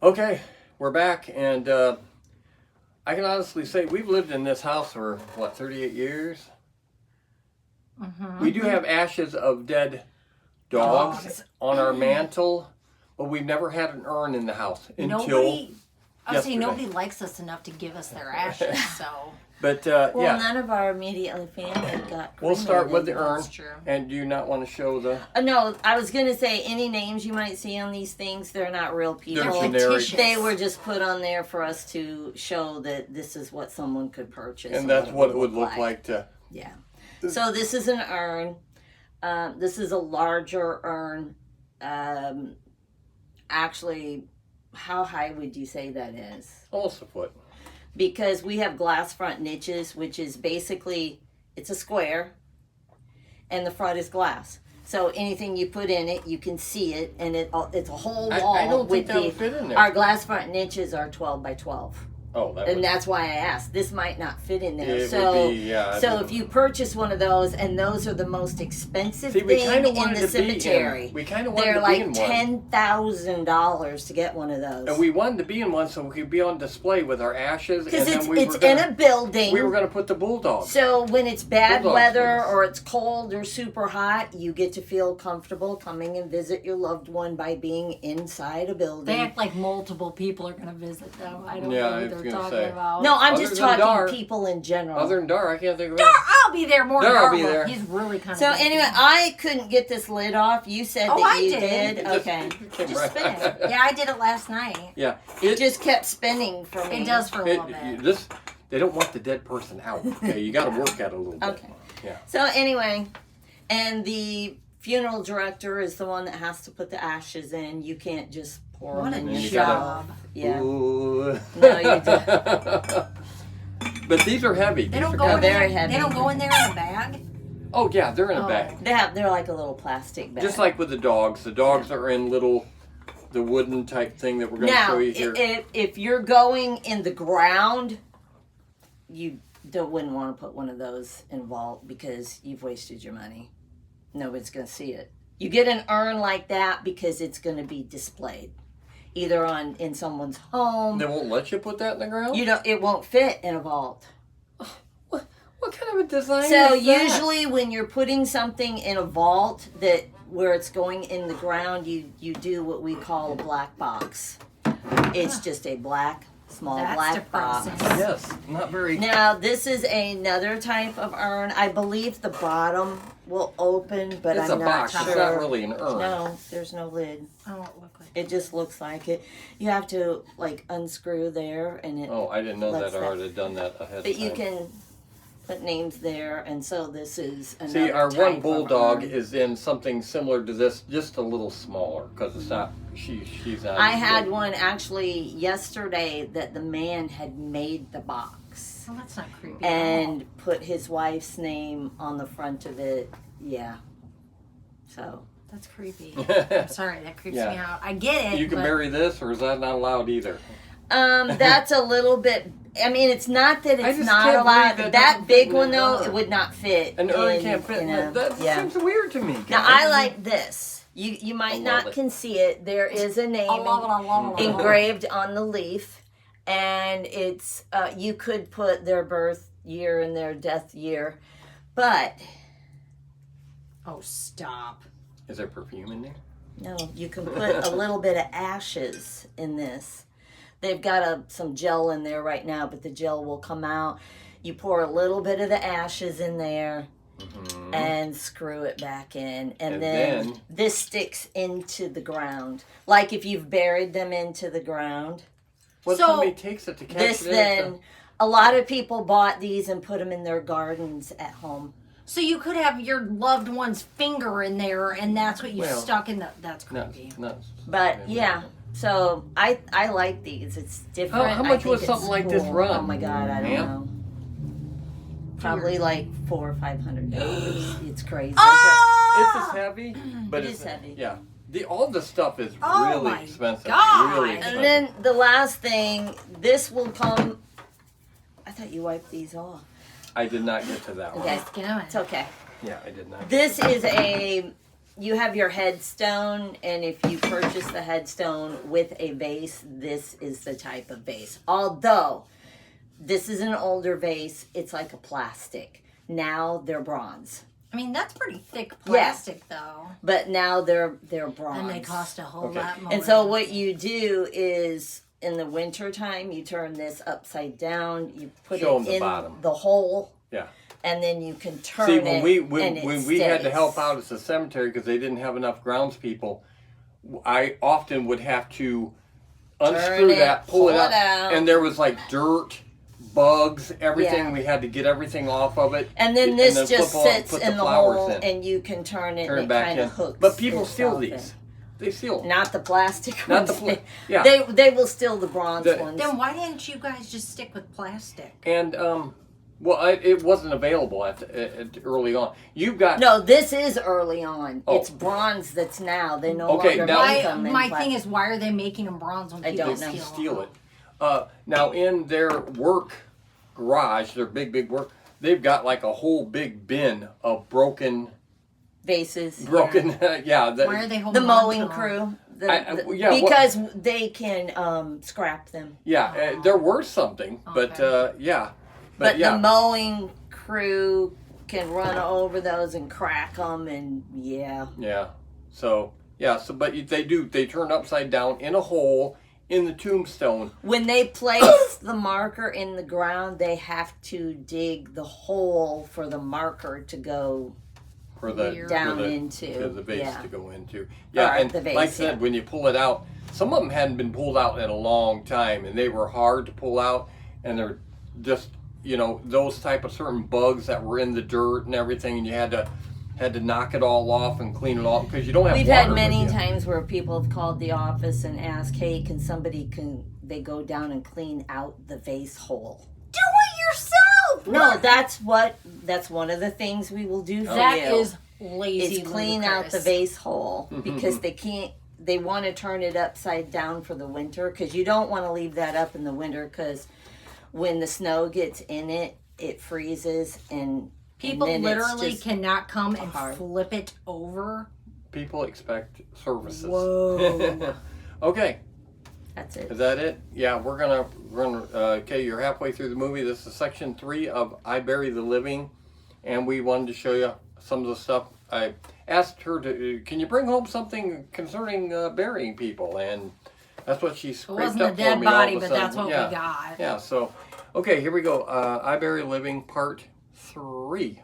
Okay, we're back, and I can honestly say we've lived in this house for, 38 years? Mm-hmm. We do have ashes of dead dogs on our mantle, but we've never had an urn in the house until I would say yesterday. nobody likes us enough to give us their ashes, so... But, Well, yeah, none of our immediate family got we'll start with the cremated. urn. That's true. And do you not want to show the... No, I was going to say any names you might see on these things, they're not real people. They're generic. fictitious. They were just put on there for us to show that this is what someone could purchase. And that's what it would look like to... Yeah. So this is an urn. This is a larger urn. Actually, how high would you say that is? Almost a foot. Because we have glass front niches, which is basically, it's a square, and the front is glass. So anything you put in it, you can see it, and it's a whole wall. I don't think with that would fit in there. Our glass front niches are 12 by 12. Oh, that And would... that's why I asked. This might not fit in there. It so, would be, yeah, I so don't if know. you purchase one of those, and those are the most expensive See, we thing kinda in wanted the to be in- cemetery. we kinda wanted They're to be like in one. $10,000 to get one of those. And we wanted to be in one so we could be on display with our ashes. Because and it's then we it's were gonna, in a building. We were going to put the bulldogs. So when it's bad Bulldogs, weather please. or it's cold or super hot, you get to feel comfortable coming and visit your loved one by being inside a building. They act like multiple people are going to visit them. I don't Yeah, know I what was they're gonna talking say. about. No, I'm Other just than talking Dar. people in general. Other than Dar, I can't think of Dar, it. I'll be there more than Dar will be Dar will. there. He's really kind of... So anyway, I couldn't get this lid off. You said Oh, that I you did. did. Just- Okay. Just spin it. Yeah, I did it last night. Yeah. It just kept spinning for me. It does for a little bit. They don't want the dead person out. Okay, you got to work at it a little bit. Okay. Yeah. So anyway, And the funeral director is the one that has to put the ashes in. You can't just pour them in yourself. Yeah. Ooh. No, you don't. But these are heavy. They These don't are go kinda in there. very heavy. They don't go in there in a bag. Oh yeah, they're in a bag. They're like a little plastic bag. Just like with the dogs. The dogs are in the wooden type thing that we're going to show you here. If you're going in the ground, you wouldn't want to put one of those in a vault because you've wasted your money. Nobody's going to see it. You get an urn like that because it's going to be displayed, either in someone's home. They won't let you put that in the ground? It won't fit in a vault. What kind of a design is So that? usually when you're putting something in a vault where it's going in the ground, you do what we call a black box. It's just a small black box. Yes, not very... Now, this is another type of urn. I believe the bottom will open, but It's I'm a not box. sure. It's not really an urn. No, there's no lid. Oh, it look like it just looks like it. You have to unscrew there, and it. Oh, I didn't know lets that I already had done that ahead of time. But you can put names there, and so this is another See, our type one of bulldog urn. is in something similar to this, just a little smaller, because it's not, she's not... I had one actually yesterday that the man had made the box. Oh, that's not creepy. And put his wife's name on the front of it. Yeah. So. That's creepy. I'm sorry, that creeps me out. I get it. You can bury this, or is that not allowed either? That's a little bit. I mean, it's not that it's just not can't allowed. believe that big one in though, an it would not fit. An urn can't fit. That seems weird to me. Now I like this. You might not it. can see it. There is a name engraved on the leaf, and it's you could put their birth year and their death year, but oh, stop. Is there perfume in there? No, you can put a little bit of ashes in this. They've got some gel in there right now, but the gel will come out. You pour a little bit of the ashes in there and screw it back in. And then this sticks into the ground. Like if you've buried them into the ground. What somebody takes it to catch this it? Then, a lot of people bought these and put them in their gardens at home. So you could have your loved one's finger in there, and that's what you stuck in the... That's creepy. But, yeah. So, I like these. It's different. How much would something like this run? Oh, my God. I don't know. Probably like $400 or $500. It's crazy. It's as heavy, but it is heavy. Yeah. All the stuff is Oh really my expensive. God. Really expensive. And then the last thing, this will come... I thought you wiped these off. I did not get to that one. Okay, it's okay. Yeah, I did not. This is you have your headstone, and if you purchase the headstone with a vase, this is the type of vase. Although, this is an older vase, it's like a plastic. Now they're bronze. I mean, that's pretty thick plastic, though. But now they're bronze. And they cost a whole lot more. And so what you do is... in the winter time, you turn this upside down. You put Show it them the in bottom. the hole. Yeah. And then you can turn See, it. when we had to help out at the cemetery because they didn't have enough groundspeople, I often would have to unscrew that, pull it out, and there was like dirt, bugs, everything. Yeah. We had to get everything off of it. And then this just flip on, sits put in the flowers hole, in. and you can turn it, Turn and it it back kind in. of hooks. But people steal itself these. in. They steal them. Not the plastic Not ones. the yeah. They will steal the bronze ones. Then why didn't you guys just stick with plastic? And it wasn't available at early on. You've got No, this is early on. Oh. It's bronze that's now. They no Okay, longer now- make them in My plastic. thing is, why are they making them bronze when people don't know. steal it. Now in their work garage, their big work, they've got like a whole big bin of broken vases. Yeah. Why are they The holding mowing on to crew. Because they can scrap them. Yeah, they're worth something, but yeah. But yeah. the mowing crew can run over those and crack them, and yeah. Yeah. So but they turn upside down in a hole in the tombstone. When they place the marker in the ground, they have to dig the hole for the marker to go down into. For the vase yeah. to go into. Yeah, Or and the vase, like I said, yeah. when you pull it out, some of them hadn't been pulled out in a long time, and they were hard to pull out, and they're just, those type of certain bugs that were in the dirt and everything, and you had to had to knock it all off and clean it all because you don't have We've water had many with you. times where people have called the office and asked, hey, they go down and clean out the vase hole? Do it yourself. No, that's one of the things we will do for That you. is lazy. Is clean out the vase hole because they want to turn it upside down for the winter because you don't want to leave that up in the winter because when the snow gets in it, it freezes and People then literally it's just cannot come and hard. flip it over. People expect services. Whoa. Okay. That's it. Is that it? Yeah, we're gonna okay, you're halfway through the movie. This is section 3 of I Bury the Living, and we wanted to show you some of the stuff. I asked her to, can you bring home something concerning burying people? And that's what she scraped wasn't up a dead for me all body, of a but sudden. that's what we got. Yeah, so, okay, here we go. I Bury the Living, part 3.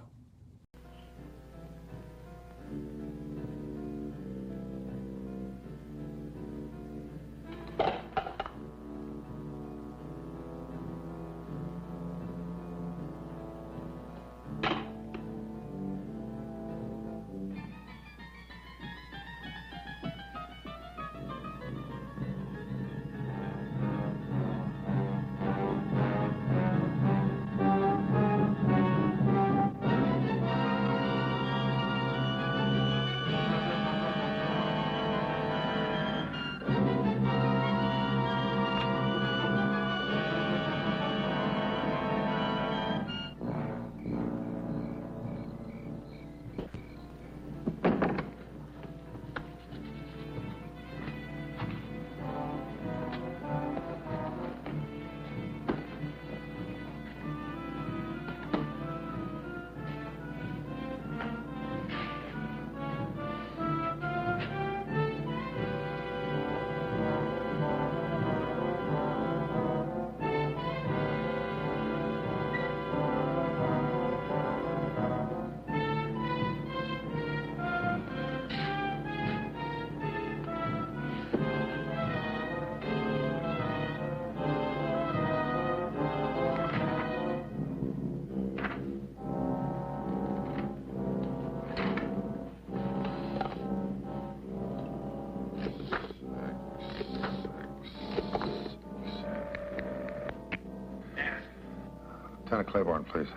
Lieutenant Claiborne, please.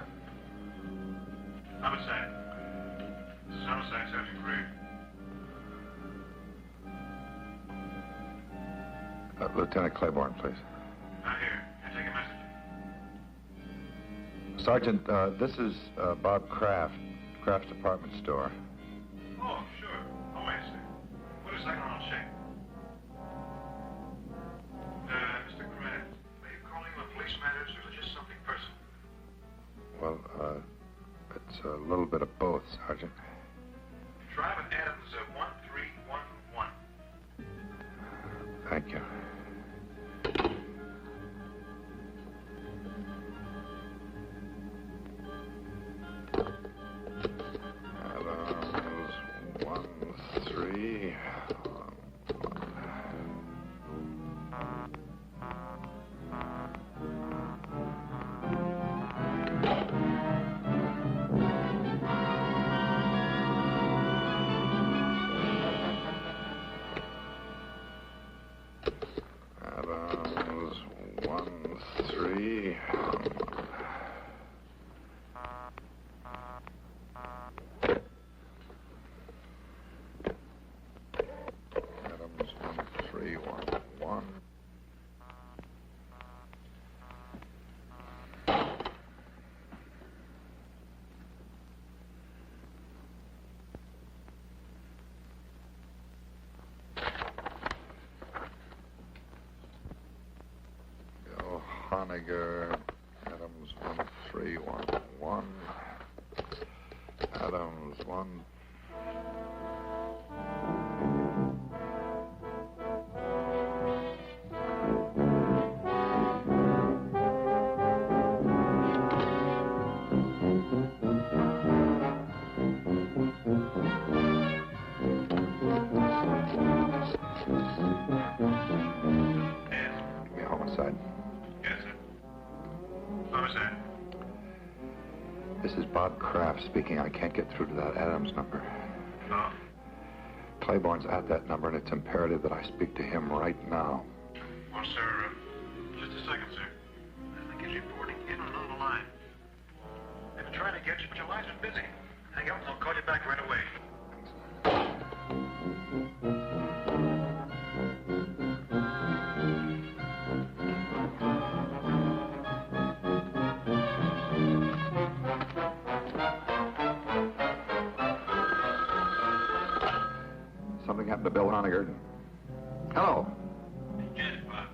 Homicide. This is Homicide, Sergeant Gray. Lieutenant Claiborne, please. Not here. Can I take a message? Sergeant, this is Bob Kraft, Kraft's department store. Oh, sure. Oh, wait a second. Wait a second, I'll check. Mr. Kraft, are you calling on police matters or just something personal? Well, it's a little bit of both, Sergeant. Drive at Adams 1311. Thank you. Adams 1311. Adams 1311. Adams 1311. Bill Honiger, Adams 1311. Adams 1. Give me a homicide. Yes, sir. Homicide. This is Bob Kraft speaking. I can't get through to that Adams number. Oh? Claiborne's at that number, and it's imperative that I speak to him right now. Well, sir, just a second, sir. I think he's reporting in and on the line. They've been trying to get you, but your line's been busy. Hang up and I'll call you back right away. Something happened to Bill Honegger. Hello. Yes, Bob.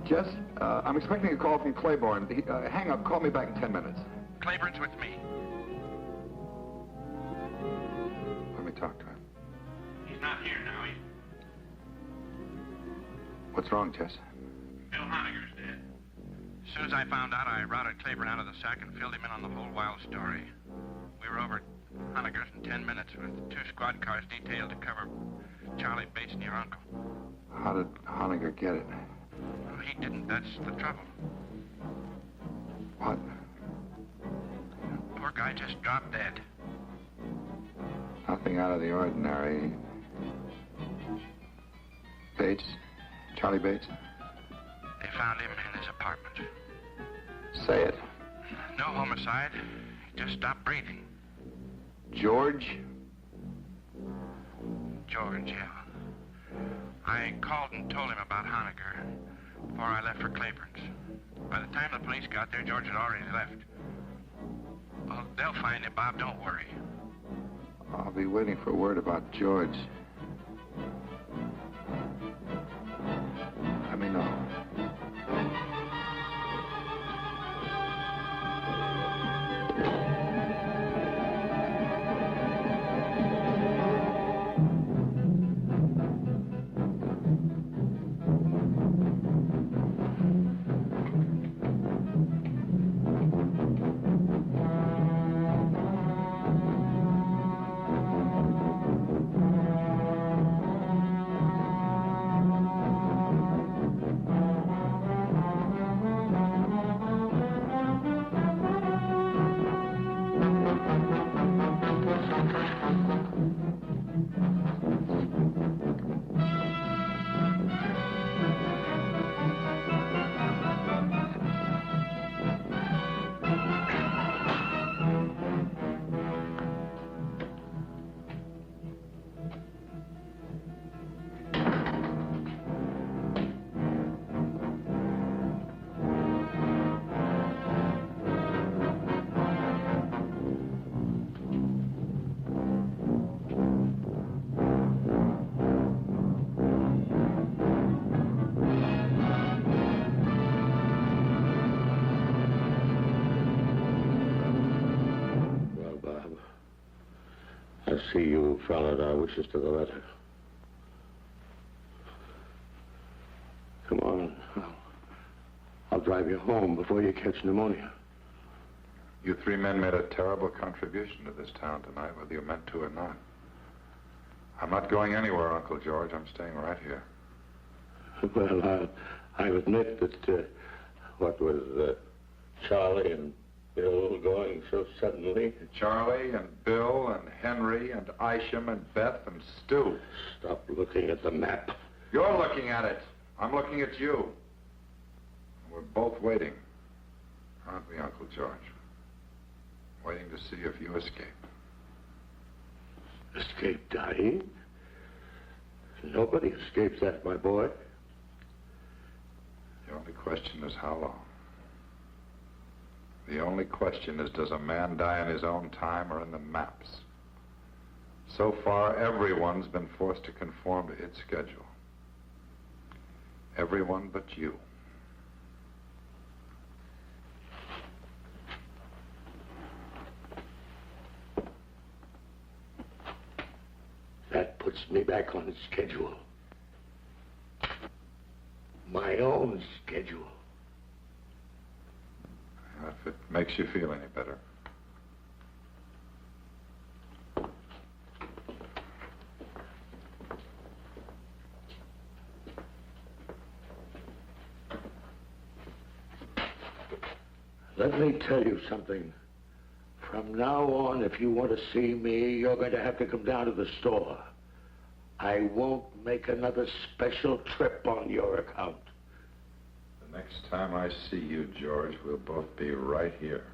Jess, I'm expecting a call from Claiborne. Hang up. Call me back in 10 minutes. Claiborne's with me. Let me talk to him. He's not here now. What's wrong, Jess? Bill Honegger's dead. As soon as I found out, I routed Claiborne out of the sack and filled him in on the whole wild story. We were over at Honegger's in 10 minutes with 2 squad cars detailed to cover Charlie Bates and your uncle. How did Honegger get it? Well, he didn't. That's the trouble. What? Poor guy just dropped dead. Nothing out of the ordinary. Bates? Charlie Bates? They found him in his apartment. Say it. No homicide. He just stopped breathing. George? George, yeah. I called and told him about Honegger before I left for Claiborne's. By the time the police got there, George had already left. Well, they'll find him, Bob. Don't worry. I'll be waiting for word about George. Let me know. I see you followed our wishes to the letter. Come on. I'll drive you home before you catch pneumonia. You 3 men made a terrible contribution to this town tonight, whether you meant to or not. I'm not going anywhere, Uncle George. I'm staying right here. Well, I admit that what with Charlie and Bill going so suddenly. Charlie and Bill and Henry and Isham and Beth and Stu. Stop looking at the map. You're looking at it. I'm looking at you. We're both waiting, aren't we, Uncle George? Waiting to see if you escape. Escape dying? Nobody escapes that, my boy. The only question is how long. The only question is, does a man die in his own time or in the maps? So far, everyone's been forced to conform to its schedule. Everyone but you. That puts me back on schedule. My own schedule. If it makes you feel any better. Let me tell you something, From now on, if you want to see me, you're going to have to come down to the store. I won't make another special trip on your account. The next time I see you, George, we'll both be right here.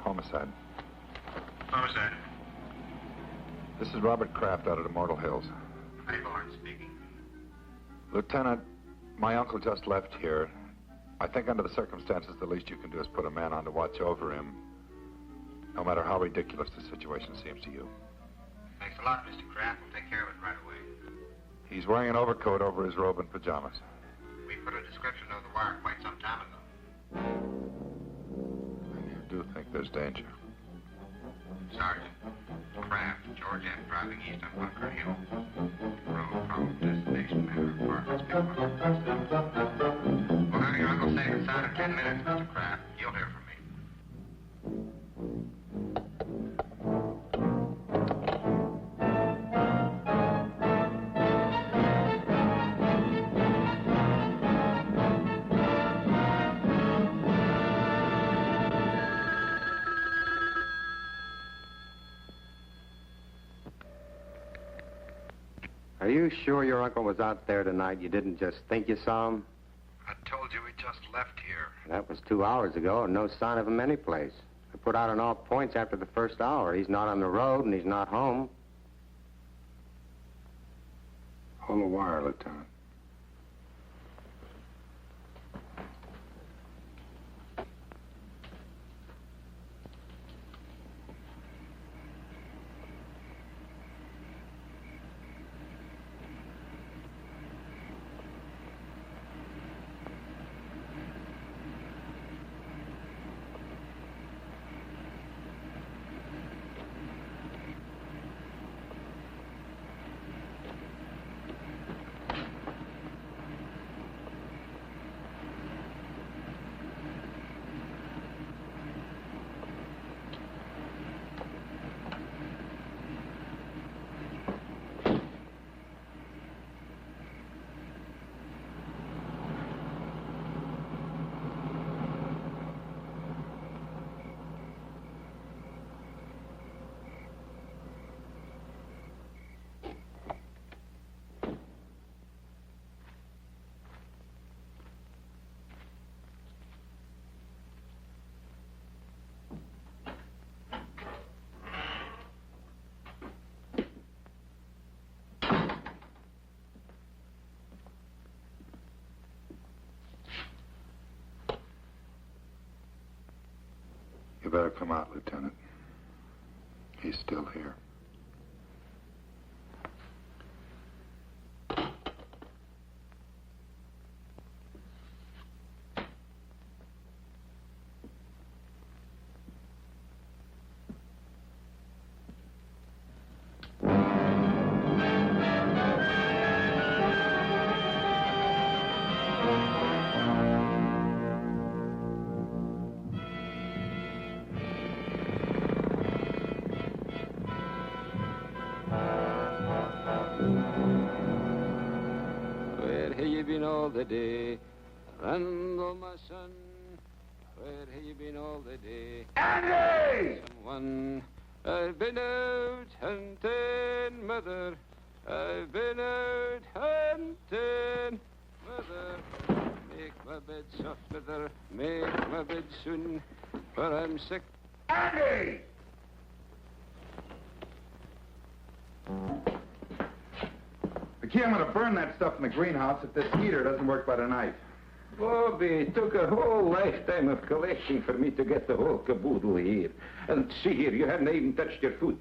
Homicide. Homicide. This is Robert Kraft out at Immortal Hills. Hayborn speaking. Lieutenant, my uncle just left here. I think under the circumstances, the least you can do is put a man on to watch over him, no matter how ridiculous the situation seems to you. Thanks a lot, Mr. Kraft. We'll take care of it right away. He's wearing an overcoat over his robe and pajamas. We put a description of the wire quite some time ago. And you do think there's danger? Sergeant, Kraft, George F. driving east on Bunker Hill. Road, probable destination, manor, apartments, big one. We'll have your uncle safe and sound in 10 minutes, Mr. Kraft. You'll hear from me. Are you sure your uncle was out there tonight? You didn't just think you saw him? I told you he just left here. That was 2 hours ago, and no sign of him anyplace. I put out on all points after the first hour. He's not on the road, and he's not home. Hold the wire, Lieutenant. You better come out, Lieutenant. He's still here. All the day, Randall, my son, where have you been all the day? Andy! Someone, I've been out hunting, mother. I've been out hunting, mother. Make my bed soft, mother. Make my bed soon, for I'm sick. Andy! Vicky, I'm going to burn that stuff in the greenhouse if this heater doesn't work by tonight. Bobby, it took a whole lifetime of collecting for me to get the whole caboodle here. And see here, you haven't even touched your food.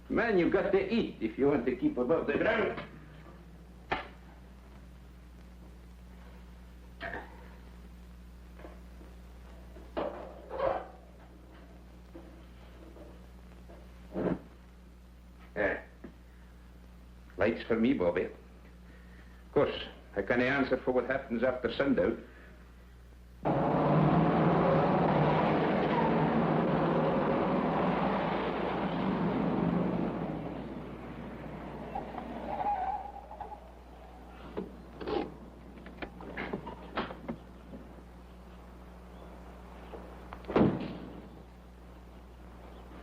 Man, you've got to eat if you want to keep above the ground. Lights for me, Bobby. Of course, I can't answer for what happens after sundown.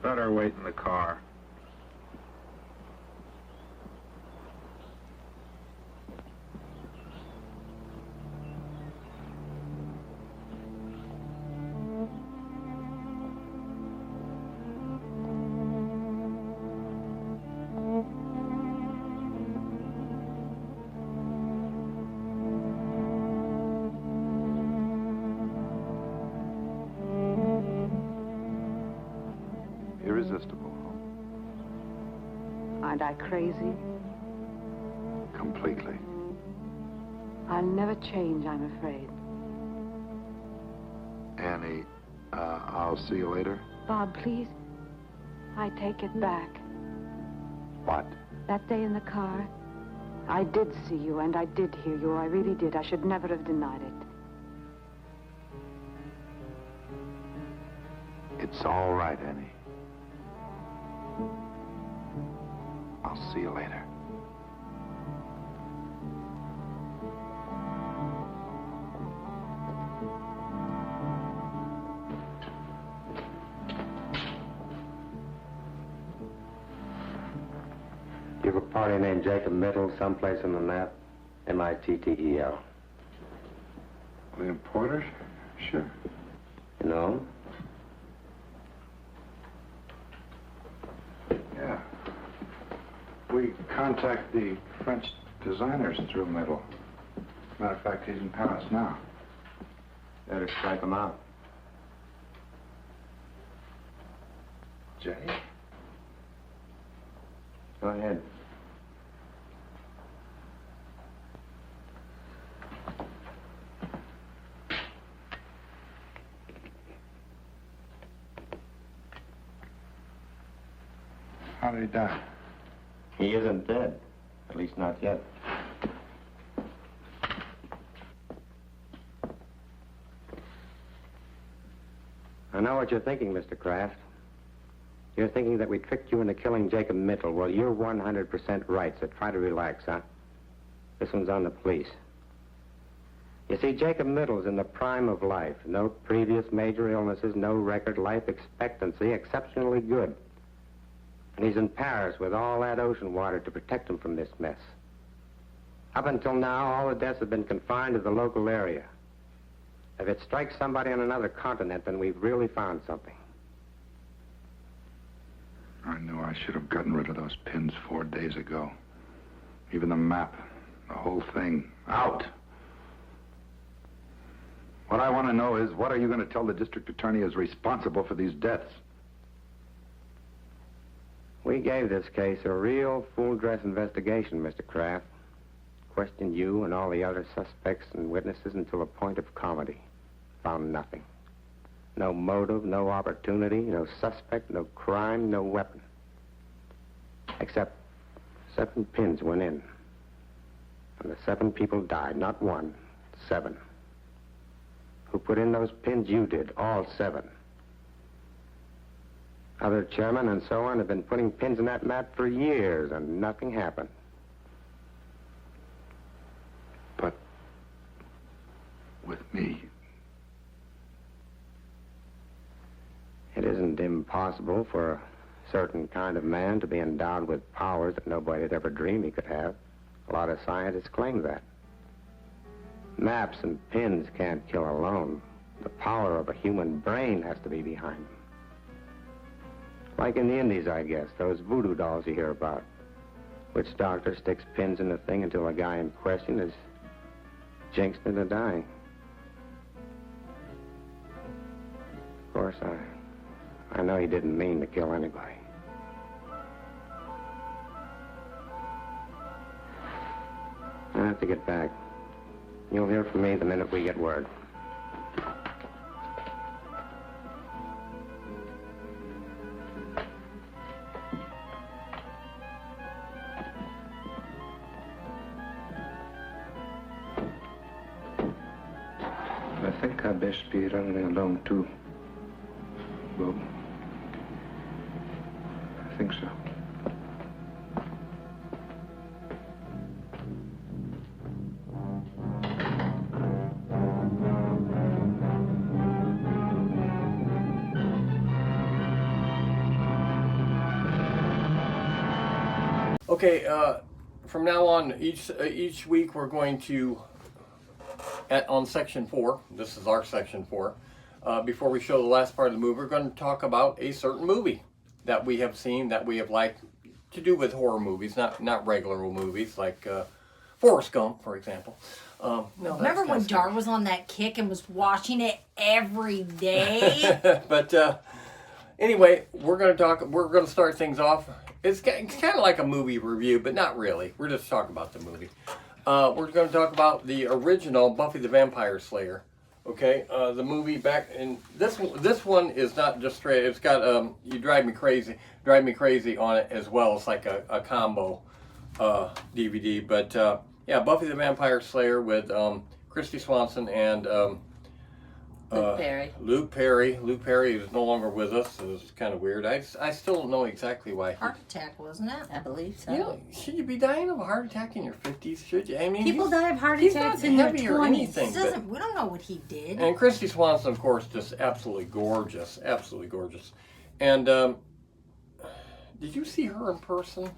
Better wait in the car. Irresistible. Aren't I crazy? Completely. I'll never change, I'm afraid. Annie, I'll see you later. Bob, please. I take it back. What? That day in the car, I did see you and I did hear you. I really did. I should never have denied it. It's all right, Annie. I'll see you later. You have a party named Jacob Mittel someplace in the map? M-I-T-T-E-L. William Porter? Sure. You know him? Yeah. We contact the French designers through Middle. Matter of fact, he's in Paris now. Better strike him out. Jay? Go ahead. How did he die? He isn't dead. At least not yet. I know what you're thinking, Mr. Kraft. You're thinking that we tricked you into killing Jacob Mittel. Well, you're 100% right, so try to relax, huh? This one's on the police. You see, Jacob Mittel's in the prime of life. No previous major illnesses, no record, life expectancy, exceptionally good. And he's in Paris with all that ocean water to protect him from this mess. Up until now, all the deaths have been confined to the local area. If it strikes somebody on another continent, then we've really found something. I knew I should have gotten rid of those pins 4 days ago. Even the map, the whole thing, out. What I want to know is, what are you going to tell the district attorney is responsible for these deaths? We gave this case a real full-dress investigation, Mr. Kraft. Questioned you and all the other suspects and witnesses until the point of comedy. Found nothing. No motive, no opportunity, no suspect, no crime, no weapon. Except 7 pins went in. And the 7 people died, not 1, 7. Who put in those pins? You did, all 7. Other chairmen and so on have been putting pins in that map for years, and nothing happened. But with me, it isn't impossible for a certain kind of man to be endowed with powers that nobody had ever dreamed he could have. A lot of scientists claim that. Maps and pins can't kill alone. The power of a human brain has to be behind them. Like in the Indies, I guess, those voodoo dolls you hear about. Which doctor sticks pins in the thing until the guy in question is jinxed into dying. Of course, I know he didn't mean to kill anybody. I have to get back. You'll hear from me the minute we get word. think I'd best be running along too, Bob. I think so. Okay, from now on, each week we're going to, on section 4, this is our section 4, before we show the last part of the movie, we're going to talk about a certain movie that we have seen, that we have liked, to do with horror movies, not regular movies, like Forrest Gump, for example. No, remember when Dar was on that kick and was watching it every day? But anyway, we're going to start things off. It's kind of like a movie review, but not really. We're just talking about the movie. We're going to talk about the original Buffy the Vampire Slayer. Okay, the movie back in this one is not just straight. It's got You Drive Me Crazy on it as well. It's like a combo DVD. But yeah, Buffy the Vampire Slayer with Christy Swanson and Luke Perry. Luke Perry is no longer with us. It was kind of weird. I still don't know exactly why. Heart attack, wasn't it? I believe so. You know, should you be dying of a heart attack in your 50s? Should you? I mean, people die of heart he's attacks not in their heavy or 20s. anything, We don't know what he did. and Christy Swanson, of course, just absolutely gorgeous. And did you see her in person,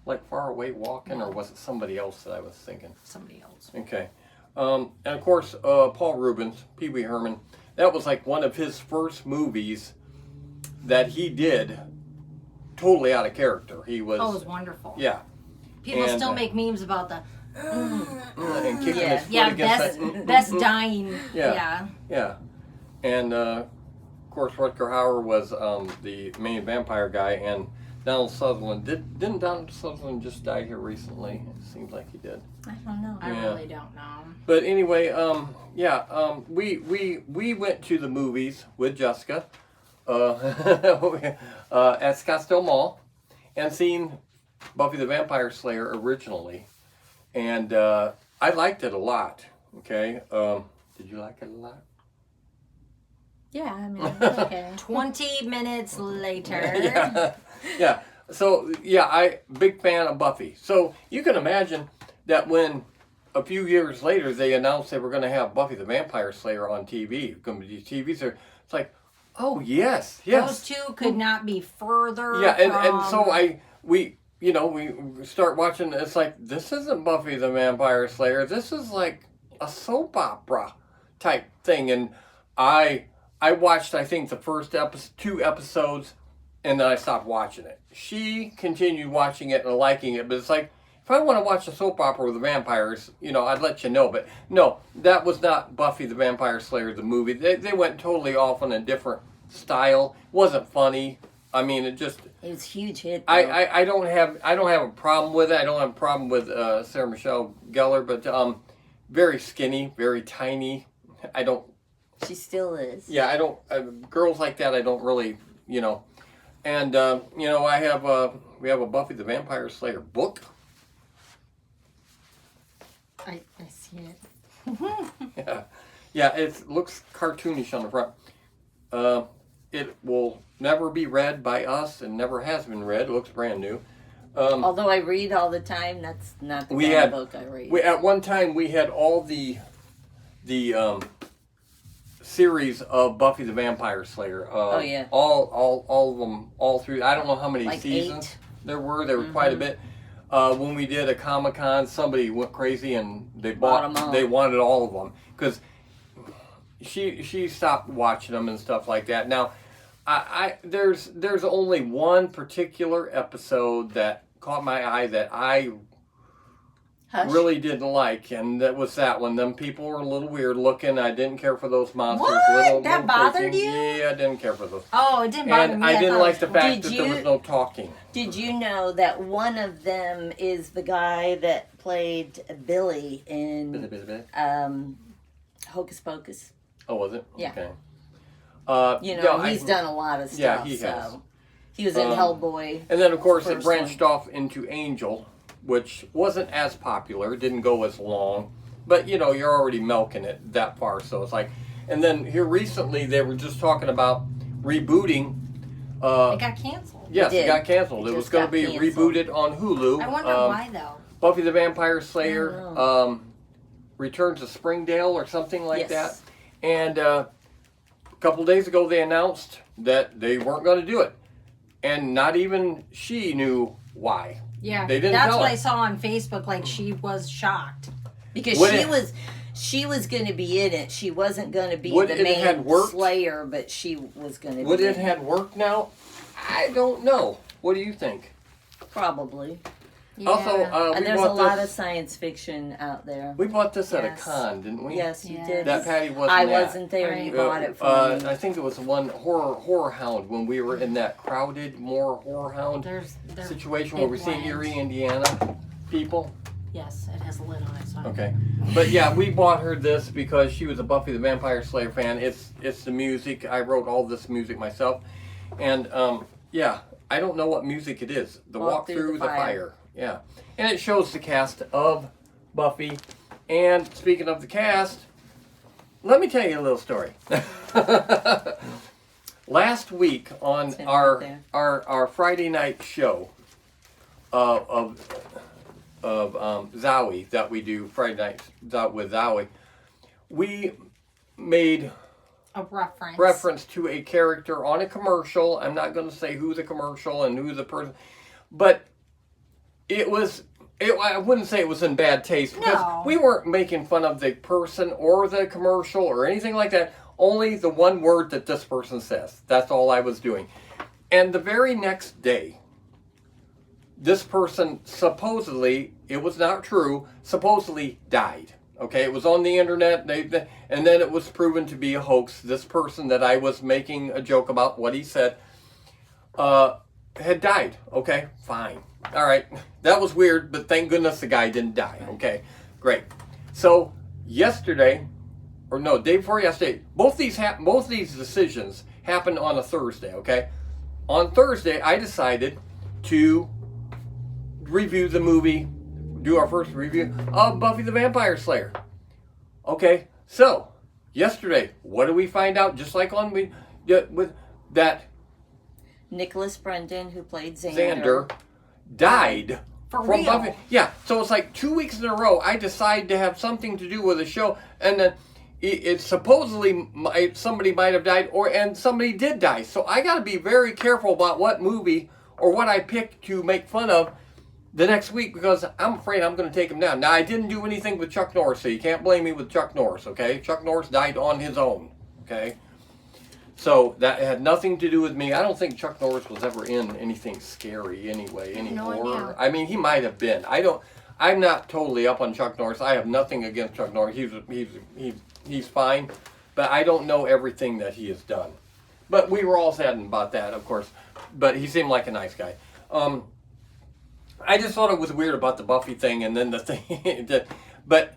like far away walking, or was it somebody else that I was thinking? Somebody else. Okay. And of course, Paul Rubens, Pee Wee Herman, that was like one of his first movies that he did totally out of character. He was. Oh, it was wonderful. Yeah. People And, still make memes about the. And kicking his foot Yeah, against best dying. Yeah. And of course, Rutger Hauer was the main vampire guy, and Donald Sutherland. Didn't Donald Sutherland just die here recently? It seems like he did. I don't know. I really don't know. But anyway, we went to the movies with Jessica at Scottsdale Mall and seen Buffy the Vampire Slayer originally, and I liked it a lot. Okay, did you like it a lot? Yeah, I mean, okay. 20 minutes later. Yeah. So yeah, I big fan of Buffy. So you can imagine that when a few years later they announced they were going to have Buffy the Vampire Slayer on TV, going to be TVs there. It's like, oh yes. Those two could not be further. Yeah, and so we start watching. It's like, this isn't Buffy the Vampire Slayer. This is like a soap opera type thing, and I watched, I think, the first 2 episodes, and then I stopped watching it. She continued watching it and liking it, but it's like, if I want to watch a soap opera with the vampires, I'd let you know. But no, that was not Buffy the Vampire Slayer, the movie. They went totally off on a different style. It wasn't funny. I mean, it was a huge hit. I don't have a problem with it. I don't have a problem with Sarah Michelle Gellar, but very skinny, very tiny. I don't. She still is. Yeah, I don't. Girls like that, I don't really, And we have a Buffy the Vampire Slayer book. I see it. Yeah. It looks cartoonish on the front. It will never be read by us, and never has been read. It looks brand new. Although I read all the time, that's not the kind of book I read. At one time, we had all the series of Buffy the Vampire Slayer. Oh yeah. All of them, all through. I don't know how many like seasons 8. there were. There were quite a bit. When we did a Comic-Con, somebody went crazy and they bought them all. They wanted all of them because she stopped watching them and stuff like that. Now, there's only one particular episode that caught my eye that I really didn't like, and that was that one. Them people were a little weird looking. I didn't care for those monsters. What? That bothered crazy. you? Yeah, I didn't care for those. Oh, it didn't bother me. And I didn't like the fact that there was no talking. Did you know that one of them is the guy that played Billy in Hocus Pocus? Oh, was it? Yeah. Okay. He's done a lot of stuff. Yeah, he has. He was in Hellboy. And then, of course, it branched off into Angel, which wasn't as popular, didn't go as long, but you're already milking it that far, so it's like, And then here recently, they were just talking about rebooting. It got canceled. Yes, it got canceled. It was going to be rebooted on Hulu. I wonder why, though. Buffy the Vampire Slayer returns to Springdale or something like that. And a couple days ago, they announced that they weren't going to do it. And not even she knew why. Yeah, they didn't that's tell what her. I saw on Facebook. Like, she was shocked. Because she was going to be in it. She wasn't going to be the main Slayer, but she was going to be Would it in had worked now? I don't know. What do you think? Probably. Yeah. Also, and there's a lot of science fiction out there. We bought this at a con, didn't we? Yes, you did. That Patty wasn't I at. wasn't there. You bought it for me. I think it was one horror hound when we were in that crowded horror hound situation where we're seeing Erie, Indiana people. Yes, it has a lid on it. So Okay, but yeah, we bought her this because she was a Buffy the Vampire Slayer fan. It's the music. I wrote all this music myself, and yeah, I don't know what music it is. The Walk Through the Fire. Yeah, and it shows the cast of Buffy. And speaking of the cast, let me tell you a little story. Last week on our Friday night show of Zowie that we do Friday nights with Zowie, we made a reference to a character on a commercial. I'm not going to say who the commercial and who the person, but I wouldn't say it was in bad taste because we weren't making fun of the person or the commercial or anything like that. Only the one word that this person says. That's all I was doing. And the very next day, this person supposedly, it was not true, supposedly died. Okay, it was on the internet, and then it was proven to be a hoax. This person that I was making a joke about what he said had died. Okay, fine. All right, that was weird, but thank goodness the guy didn't die. Okay, great. So yesterday, or no, day before yesterday, both these decisions happened on a Thursday. Okay, on Thursday I decided to review the movie, do our first review of Buffy the Vampire Slayer. Okay, so yesterday, what did we find out? Just like on with that, Nicholas Brendan, who played Xander, died from real? Buffy. Yeah, so it's like 2 weeks in a row. I decided to have something to do with a show, and then it supposedly somebody might have died, and somebody did die. So I got to be very careful about what movie or what I pick to make fun of the next week, because I'm afraid I'm going to take him down. Now, I didn't do anything with Chuck Norris, so you can't blame me with Chuck Norris, okay? Chuck Norris died on his own, okay? So that had nothing to do with me. I don't think Chuck Norris was ever in anything scary anyway, any horror. I mean, he might have been. I'm not totally up on Chuck Norris. I have nothing against Chuck Norris. He's fine, but I don't know everything that he has done. But we were all saddened about that, of course. But he seemed like a nice guy. I just thought it was weird about the Buffy thing, and then the thing. But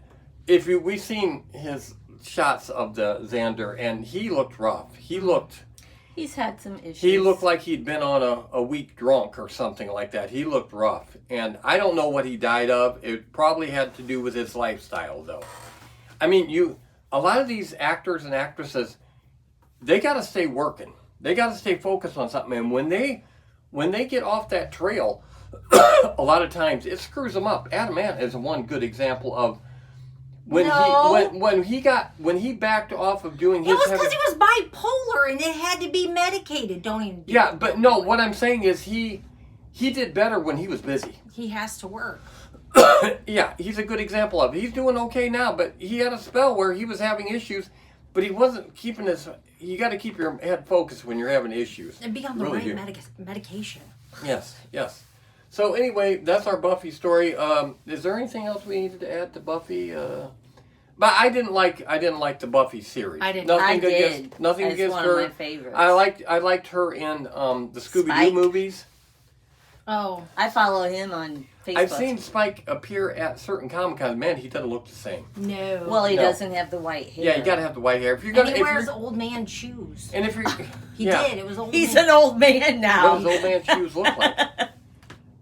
we've seen his shots of the Xander, and he looked rough. He's had some issues. He looked like he'd been on a week drunk or something like that. He looked rough, and I don't know what he died of. It probably had to do with his lifestyle, though. I mean, a lot of these actors and actresses, they got to stay working. They got to stay focused on something, and when they get off that trail, a lot of times it screws them up. Adam Ant is one good example of when he backed off of doing his. It was because he was bipolar and it had to be medicated. Don't even. Yeah, but no. What I'm saying is he did better when he was busy. He has to work. Yeah, he's a good example of it. He's doing okay now, but he had a spell where he was having issues, but he wasn't keeping his. You got to keep your head focused when you're having issues. And be on the right medication. Yes. So anyway, that's our Buffy story. Is there anything else we needed to add to Buffy? But I didn't like the Buffy series. I did. Nothing It's against one her. of my favorites. I liked her in the Scooby-Doo movies. Oh, I follow him on Facebook. I've seen Spike appear at certain Comic-Cons. Man, he doesn't look the same. No. Well, he doesn't have the white hair. Yeah, you got to have the white hair. If you're gonna, he wears old man shoes. And if you're, he did. It was old. He's an old man now. What does old man shoes look like?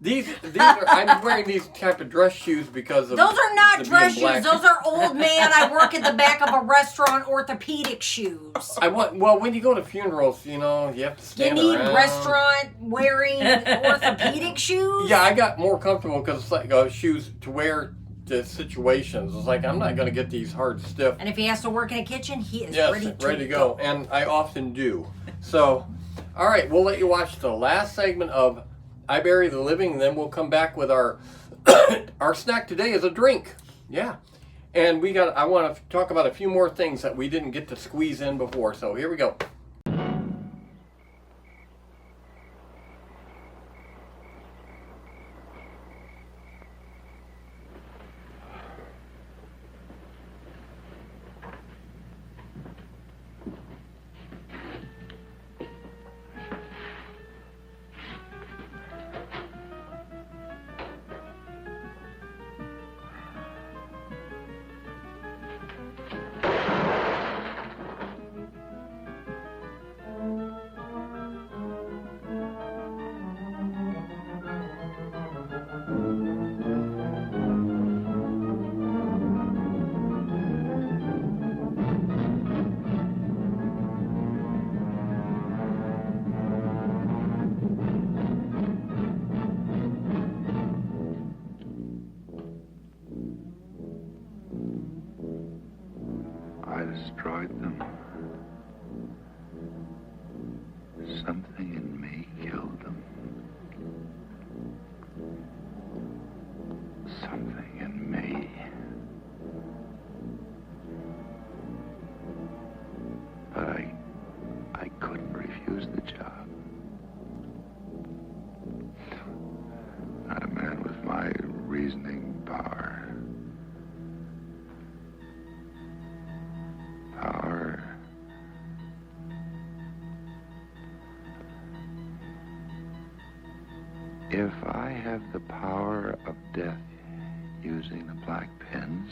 These are, I'm wearing these type of dress shoes because of Those are not the dress being black. shoes. Those are old man. I work at the back of a restaurant orthopedic shoes. Well, when you go to funerals, you know, you have to You stand need around. restaurant wearing orthopedic shoes? Yeah, I got more comfortable because it's like shoes to wear to situations. It's like I'm not going to get these hard stiff. And if he has to work in a kitchen, he is Yes, ready to go. And I often do. So, all right, we'll let you watch the last segment of I Bury the Living, and then we'll come back with our our snack today is a drink. Yeah. And I want to talk about a few more things that we didn't get to squeeze in before. So here we go. I destroyed them. Something in me killed them. Something in me. But I couldn't refuse the job. Not a man with my reasoning power. Power. If I have the power of death using the black pens,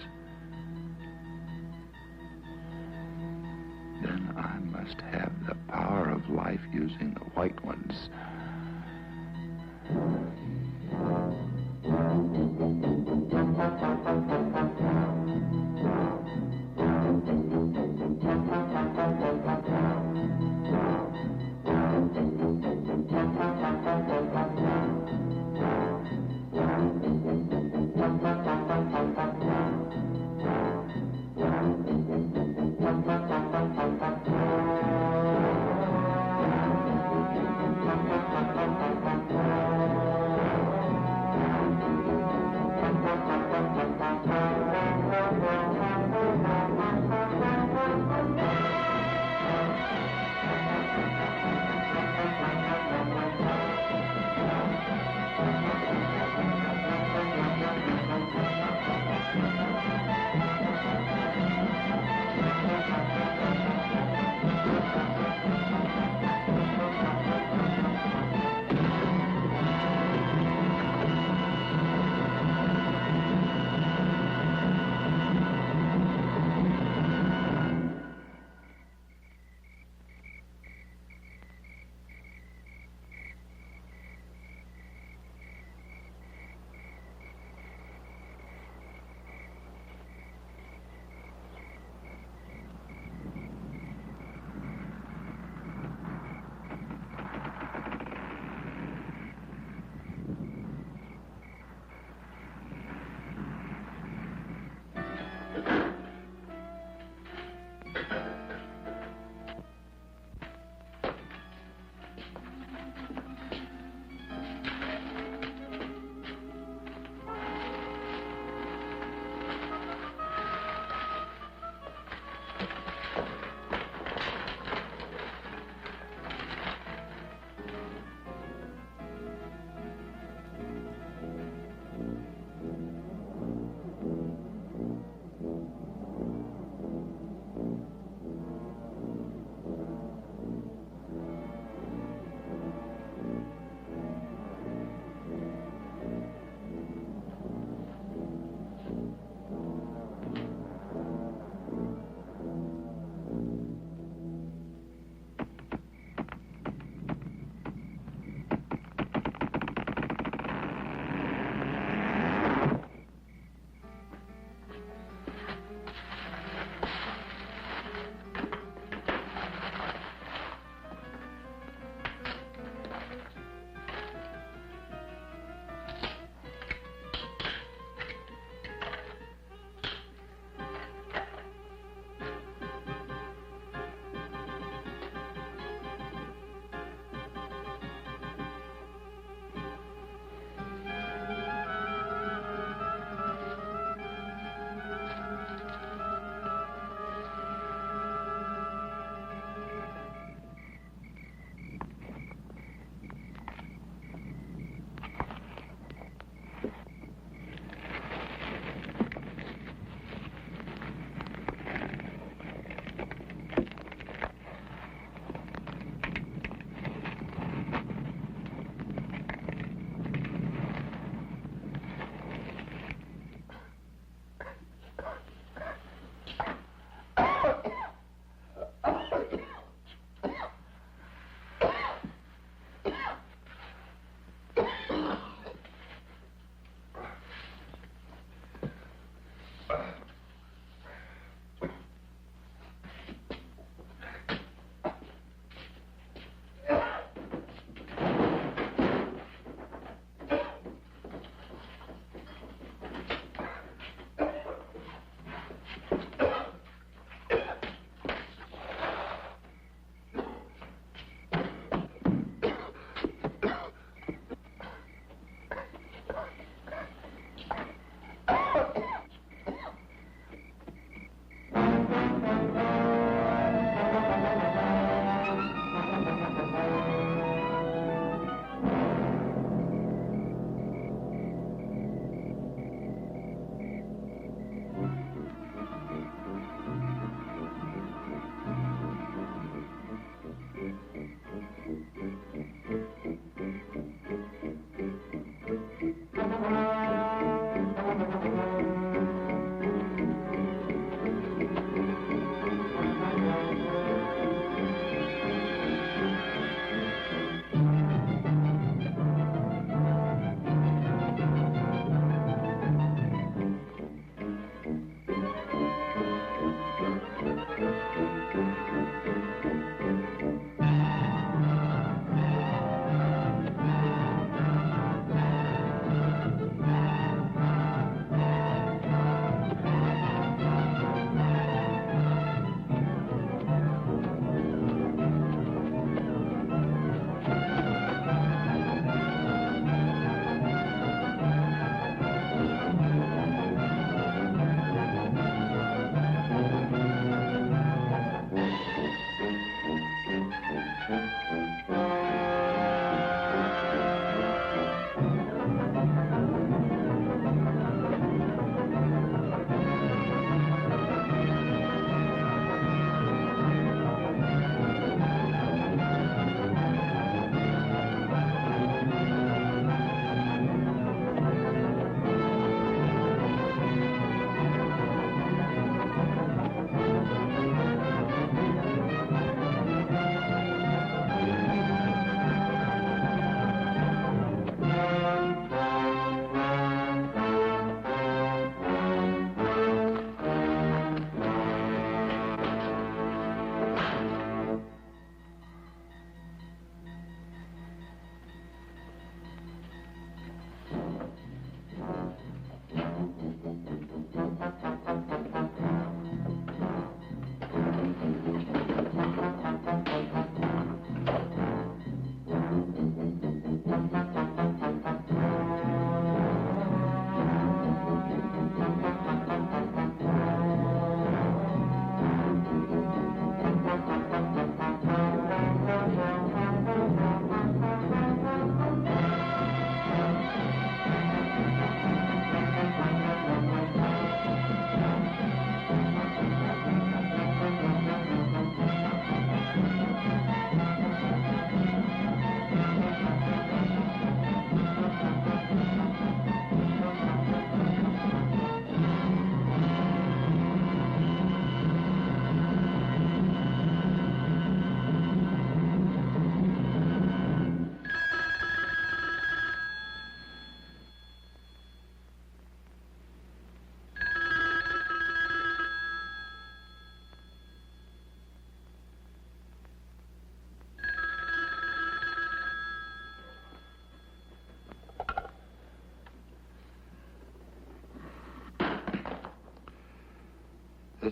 then I must have the power of life using the white ones.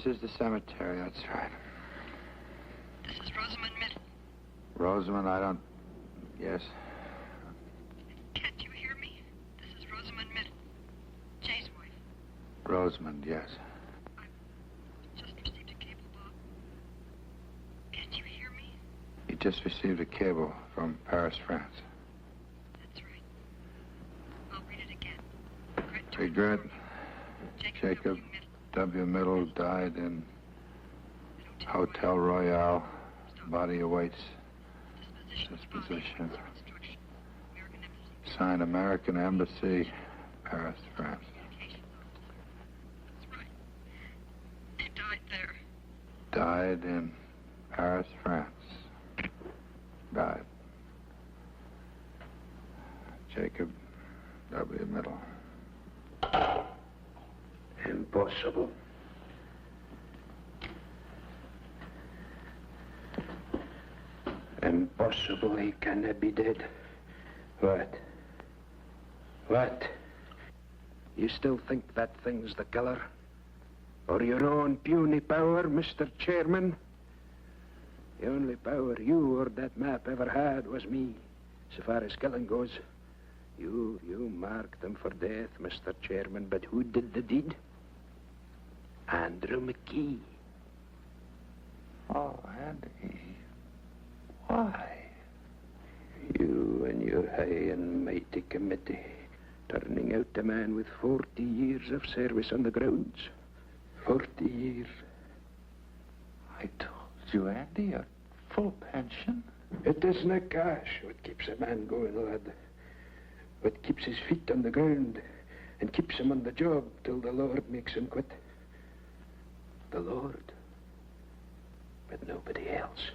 This is the cemetery, that's right. This is Rosamund Middle. Rosamond, I don't... Yes? Can't you hear me? This is Rosamund Middle. Jay's wife. Rosamond, yes. Just received a cable, Bob. Can't you hear me? You just received a cable from Paris, France. That's right. I'll read it again. Regret. Jacob W. Middle died in Hotel Royale. Body awaits disposition. Signed, American Embassy, Paris, France. That's right. He died there. Died in Paris, France. Died. Jacob W. Middle. Impossible. Impossible, he cannot be dead. What? What? You still think that thing's the killer? Or your own puny power, Mr. Chairman? The only power you or that map ever had was me, so far as killing goes. You marked them for death, Mr. Chairman, but who did the deed? Andrew McKee. Oh, Andy. Why? You and your high and mighty committee, turning out a man with 40 years of service on the grounds. 40 years. I told you, Andy, a full pension. It isn't cash what keeps a man going, lad. What keeps his feet on the ground and keeps him on the job till the Lord makes him quit. The Lord, but nobody else.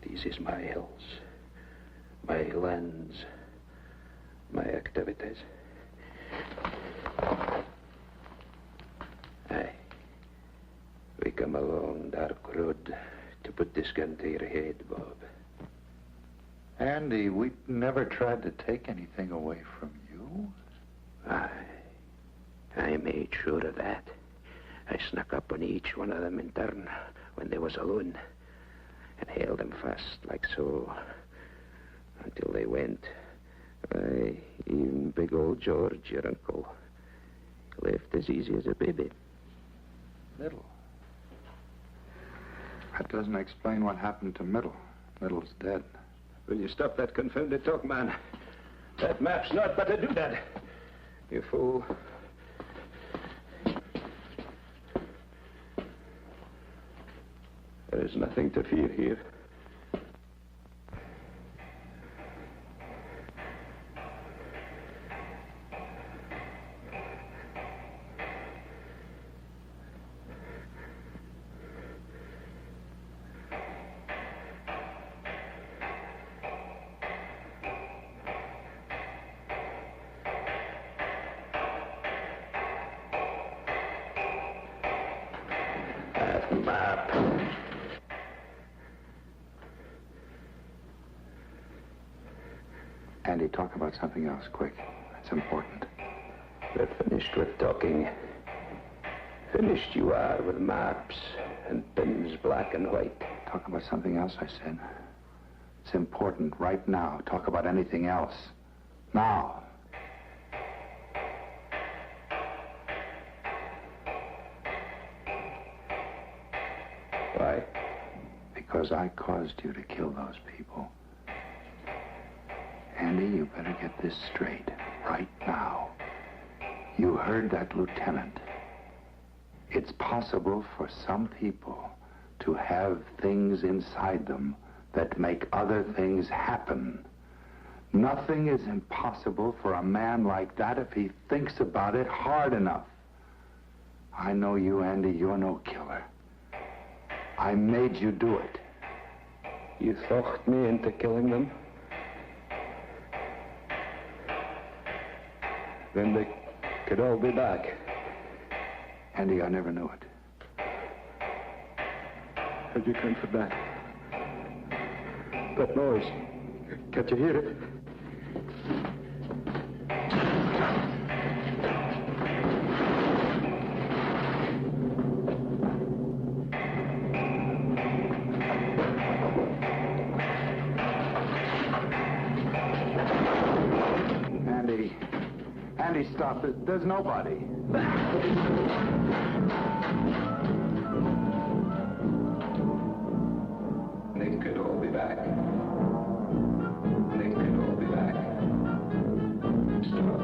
This is my hills, my lands, my activities. Aye. We come along dark road to put this gun to your head, Bob. Andy, we never tried to take anything away from you. Aye. I made sure of that. I snuck up on each one of them in turn when they was alone and held them fast like so until they went. Aye, even big old George, your uncle, left as easy as a baby. Middle. That doesn't explain what happened to Middle. Middle's dead. Will you stop that confounded talk, man? That map's not but a doodad. You fool. There is nothing to fear here. That map. Andy, talk about something else, quick. It's important. We're finished with talking. Finished you are with maps and pins black and white. Talk about something else, I said. It's important right now. Talk about anything else. Now. Why? Because I caused you to kill those people. Andy, you better get this straight right now. You heard that lieutenant. It's possible for some people to have things inside them that make other things happen. Nothing is impossible for a man like that if he thinks about it hard enough. I know you, Andy. You're no killer. I made you do it. You talked me into killing them? Then they could all be back. Andy, I never knew it. How'd you come for that? That noise. Can't you hear it? Hey, stop it. There's nobody. They could all be back. They could all be back. Stop.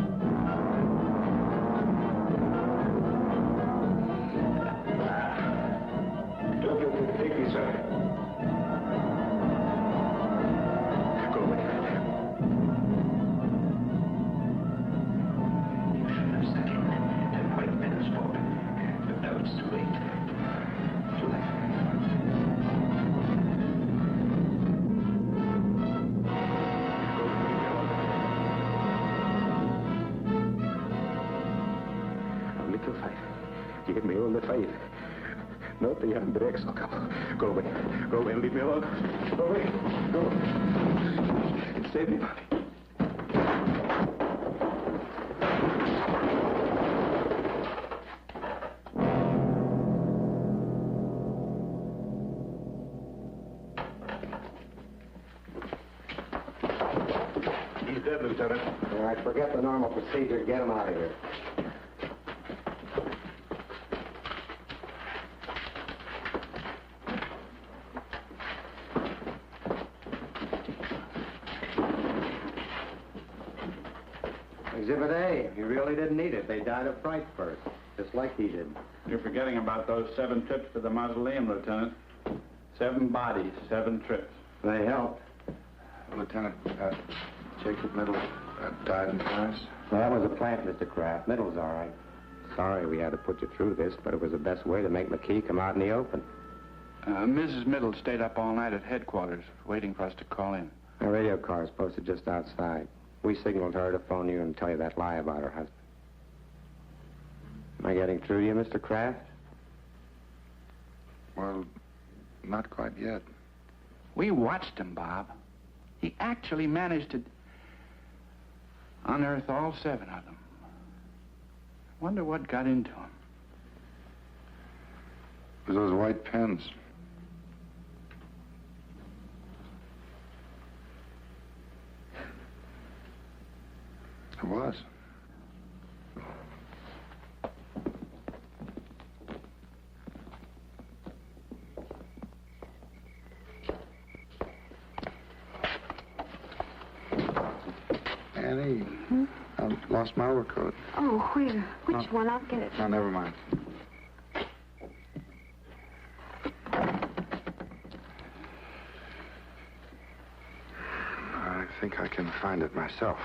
Don't get me sticky, sir. Go away. You should have said it 10 minutes for it. But now it's too late. Too late. Little fight. Get me on the fight. Not the Andrex. Go away. Go away and leave me alone. Go away. Go. Save me, Bobby. He's dead, Lieutenant. All right, forget the normal procedure. Get him out of here. Exhibit A. He really didn't need it. They died of fright first, just like he did. You're forgetting about those 7 trips to the mausoleum, Lieutenant. 7 bodies, 7 trips. They helped. Lieutenant, Jacob Middle died in France. Well, that was a plant, Mr. Kraft. Middle's all right. Sorry we had to put you through this, but it was the best way to make McKee come out in the open. Mrs. Middle stayed up all night at headquarters, waiting for us to call in. Our radio car is posted just outside. We signaled her to phone you and tell you that lie about her husband. Am I getting through to you, Mr. Kraft? Well, not quite yet. We watched him, Bob. He actually managed to unearth all 7 of them. Wonder what got into him. It was those white pens. It was. Annie, I lost my overcoat. Oh, where? Which one? I'll get it. No, never mind. I think I can find it myself.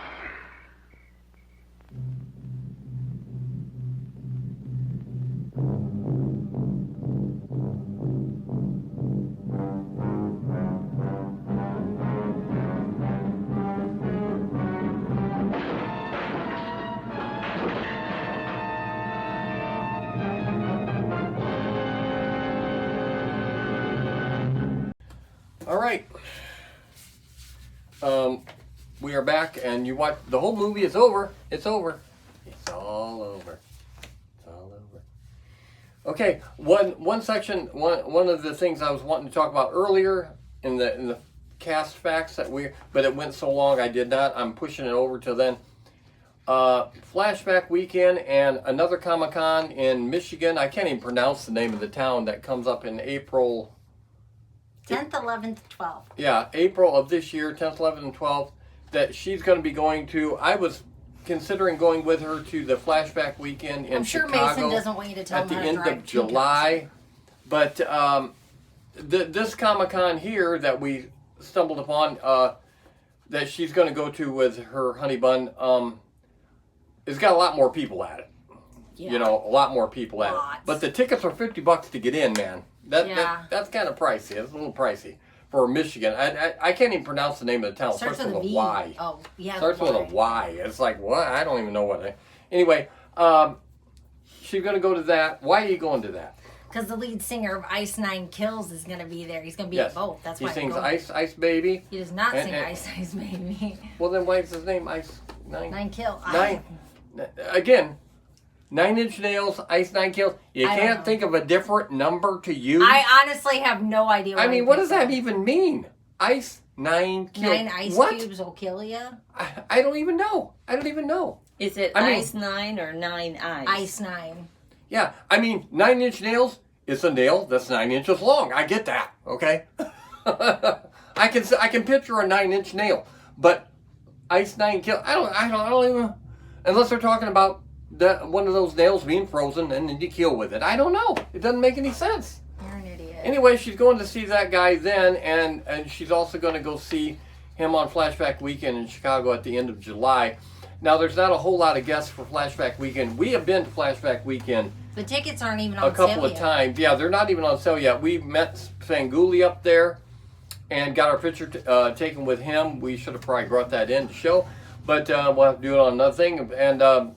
All right. We are back, and you watch. The whole movie is over. It's over. It's all over. It's all over. Okay. One section. One of the things I was wanting to talk about earlier in the cast facts but it went so long I did not. I'm pushing it over to then. Flashback weekend and another Comic-Con in Michigan. I can't even pronounce the name of the town that comes up in April. 10th, 11th, 12th. Yeah, April of this year, 10th, 11th, and 12th, that she's going to be going to. I was considering going with her to the Flashback weekend in I'm sure Chicago Mason doesn't want you to tell at him the how to end drive of July. But this Comic-Con here that we stumbled upon, that she's going to go to with her honey bun, it's got a lot more people at it. Yeah. You know, a lot more people at it. But the tickets are $50 to get in, man. That's kind of pricey. It's a little pricey for Michigan. I can't even pronounce the name of the town. Starts with a with a V. Y. Oh, yeah. Starts with a Y. It's like, what? I don't even know what. Anyway, she's going to go to that. Why are you going to that? Because the lead singer of Ice Nine Kills is going to be there. He's going to be at both. That's why he sings Ice Baby. He does not sing Ice Baby. Well, then why is his name Ice Nine? Nine Kill. Again, 9 Inch Nails, Ice Nine Kills. You can't think of a different number to use. I honestly have no idea. I mean, what does that even mean? Ice Nine Kills. 9 ice what? cubes will kill you. I don't even know. Is it Ice 9 or 9 Ice? Ice 9. Yeah, I mean, 9-inch nails is a nail that's 9 inches long. I get that, okay? I can picture a 9-inch nail, but Ice 9 kill. I don't even, unless they're talking about one of those nails being frozen and then you kill with it. I don't know. It doesn't make any sense. You're an idiot. Anyway, she's going to see that guy then, and she's also going to go see him on Flashback Weekend in Chicago at the end of July. Now, there's not a whole lot of guests for Flashback Weekend. We have been to Flashback Weekend The tickets aren't even on a sale couple of yet. times. Yeah, they're not even on sale yet. We met Fanguli up there and got our picture taken with him. We should have probably brought that in to show, but we'll have to do it on another thing. And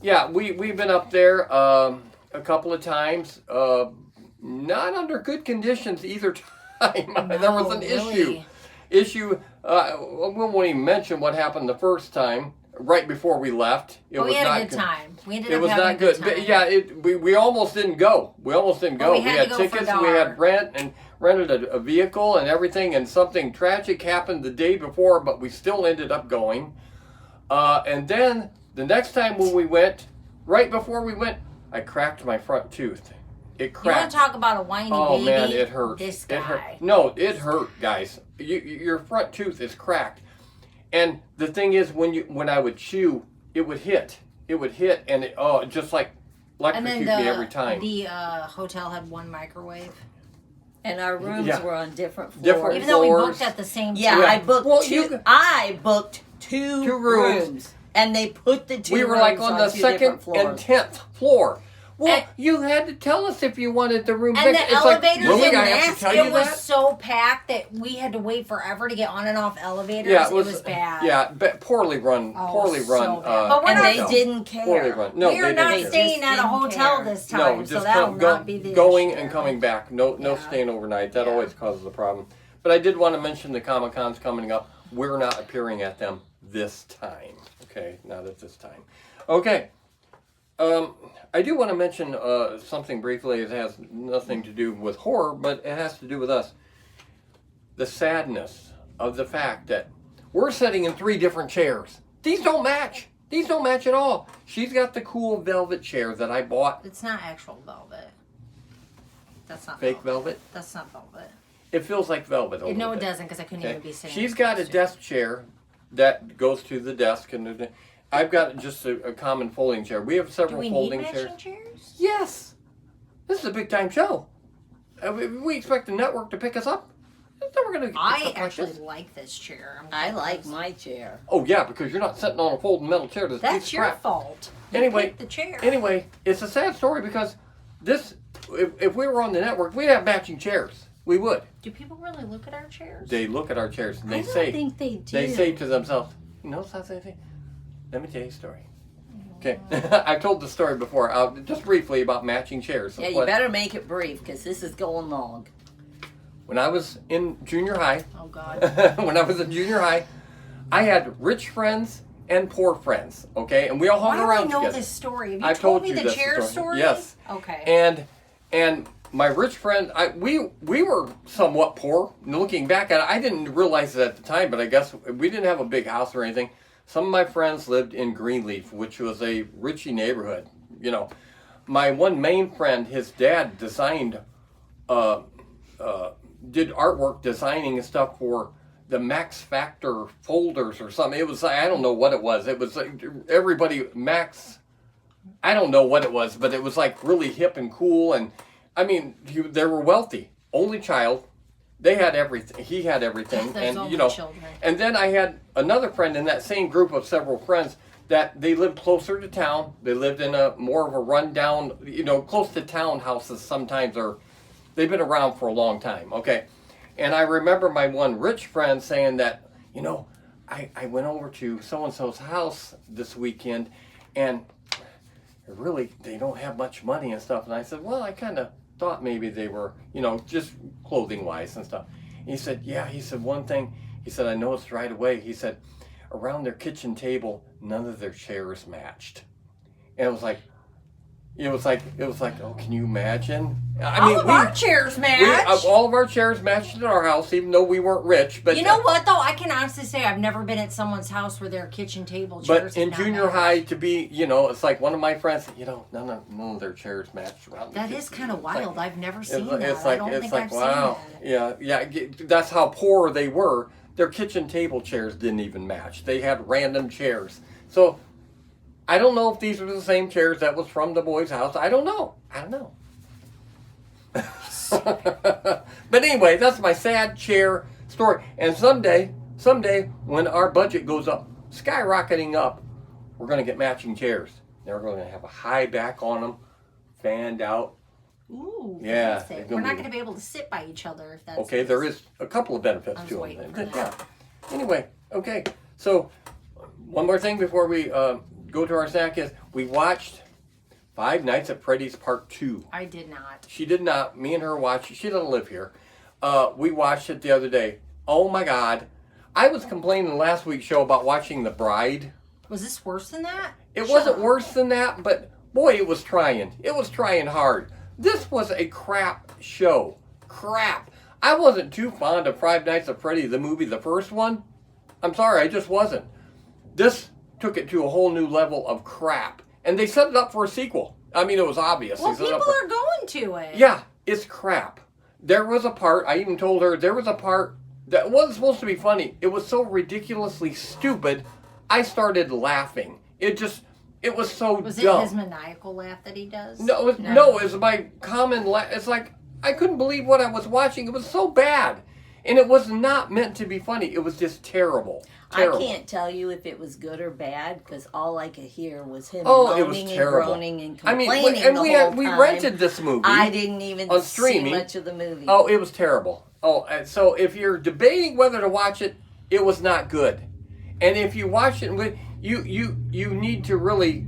yeah, we've been up there a couple of times. Not under good conditions either time. There was an issue. We won't even mention what happened the first time. Right before we left, we had a good time. We ended it up was having not a good good. time. But yeah, we almost didn't go. We had to go tickets. for We had dark. rented a vehicle and everything. And something tragic happened the day before, but we still ended up going. And then the next time when we went, right before we went, I cracked my front tooth. It cracked. You want to talk about a whiny baby? Oh man, it hurt. This It hurt. guy. No, it hurt, guys. Your front tooth is cracked. And the thing is, when I would chew, it would hit, and it just like electrocute me every time. The hotel had one microwave, and our rooms were on different floors. Different Even though we floors. booked at the same time. Yeah, I booked two rooms, and they put the two. We were rooms like on the two second different and floors. 10th floor. Well, you had to tell us if you wanted the room. And fixed. the It's like, elevators really, in I have to tell you it was that? so packed that we had to wait forever to get on and off elevators. Yeah, it was bad. Yeah, poorly run. So bad. But we're And not, they didn't care. Poorly run. No, we are they not didn't care. staying at a hotel this time, No, so just that'll not be the going issue. and coming back. No staying overnight. That always causes a problem. But I did want to mention the Comic Cons coming up. We're not appearing at them this time. Okay, not at this time. Okay. I do want to mention something briefly. It has nothing to do with horror, but it has to do with us. The sadness of the fact that we're sitting in 3 different chairs. These don't match. These don't match at all. She's got the cool velvet chair that I bought. It's not actual velvet. That's not Fake velvet? That's not velvet. It feels like velvet. A No, little it bit. doesn't, because I couldn't even be sitting. She's got a desk chair that goes to the desk, and I've got just a common folding chair. We have several Do we folding need chairs. matching chairs? Yes. This is a big time show. We expect the network to pick us up. We're gonna I actually like this chair. I like my chair. Oh yeah, because you're not sitting on a folding metal chair. That's your fault. You Anyway, picked the chair. Anyway, it's a sad story because this. If we were on the network, we'd have matching chairs. We would. Do people really look at our chairs? They look at our chairs and they I don't say. think they do. They say to themselves, "You know something? Let me tell you a story." Okay, I've told the story before, just briefly about matching chairs. Yeah, you better make it brief because this is going long. When I was in junior high, oh God, when I was in junior high, I had rich friends and poor friends. Okay, and we all hung Why around do I know together. this story? Have you I've told told me you the this chair story? Yes. Okay. And my rich friend, we were somewhat poor. Looking back at it, I didn't realize it at the time, but I guess we didn't have a big house or anything. Some of my friends lived in Greenleaf, which was a richy neighborhood. You know, my one main friend, his dad designed, did artwork designing stuff for the Max Factor folders or something. It was, I don't know what it was. It was like everybody, Max, I don't know what it was, but it was like really hip and cool. And I mean, they were wealthy. Only child. They had everything. He had everything. There's and only you know, children. and then I had another friend in that same group of several friends that they lived closer to town. They lived in a more of a rundown, you know, close to town houses sometimes, or they've been around for a long time. Okay. And I remember my one rich friend saying that, you know, I went over to so-and-so's house this weekend and really, they don't have much money and stuff. And I said, well, I kind of thought maybe they were, you know, just clothing-wise and stuff. And he said, yeah, he said, one thing, he said, I noticed right away, he said, around their kitchen table, none of their chairs matched. And it was like, It was like, oh, can you imagine? I All of our chairs match. All of our chairs matched at our house, even though we weren't rich. But you know what, though? I can honestly say I've never been at someone's house where their kitchen table chairs. But in junior high, to be, it's like one of my friends, none of their chairs matched around. That is kind of wild. I've never seen that. It's I like, don't think I've wow. seen that. Yeah. That's how poor they were. Their kitchen table chairs didn't even match. They had random chairs. So I don't know if these were the same chairs that was from the boy's house. I don't know. But anyway, that's my sad chair story. And someday, when our budget goes up, skyrocketing up, we're going to get matching chairs. They're going to have a high back on them, fanned out. Ooh, yeah. We're not going to be able to sit by each other if that's okay. There is a couple of benefits to them. Yeah. Anyway, okay. So one more thing before we go to our snack is we watched Five Nights at Freddy's Part 2. I did not. She did not. Me and her watched it. She doesn't live here. We watched it the other day. Oh my God. I was complaining last week's show about watching The Bride. Was this worse than that? It wasn't worse than that, but boy, it was trying. It was trying hard. This was a crap show. Crap. I wasn't too fond of Five Nights at Freddy, the movie, the first one. I'm sorry, I just wasn't. This took it to a whole new level of crap. And they set it up for a sequel. I mean, it was obvious. Well, people are going to it. Yeah, it's crap. There was a part, I even told her, there was a part that wasn't supposed to be funny. It was so ridiculously stupid, I started laughing. It was so dumb. Was it his maniacal laugh that he does? No, it was my common laugh. It's like, I couldn't believe what I was watching. It was so bad. And it was not meant to be funny. It was just terrible. Terrible. I can't tell you if it was good or bad because all I could hear was him moaning it was and groaning and complaining we rented this movie. I didn't even on see streaming. much of the movie. Oh, it was terrible. Oh, and so if you're debating whether to watch it, it was not good. And if you watch it, you need to really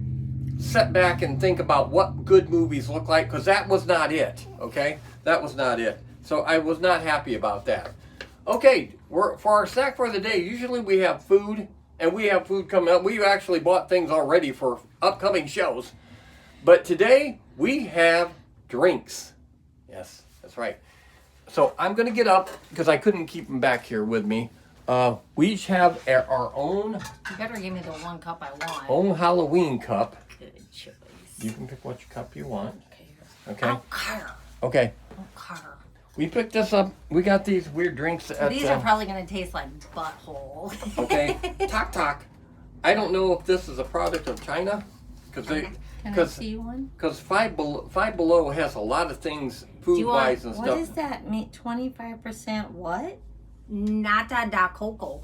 sit back and think about what good movies look like because that was not it. Okay, that was not it. So I was not happy about that. Okay, for our snack for the day, usually we have food, and we have food coming up. We've actually bought things already for upcoming shows. But today, we have drinks. Yes, that's right. So I'm going to get up, because I couldn't keep them back here with me. We each have our own... You better give me the one cup I want. Own Halloween cup. Good choice. You can pick which cup you want. Okay. I don't care. Okay. I don't care. We picked this up. We got these weird drinks at... These are probably going to taste like butthole. Okay. Tok. I don't know if this is a product of China. Can I see one? Because Five Below has a lot of things food-wise and stuff. What does that mean? 25% what? Nata da coco.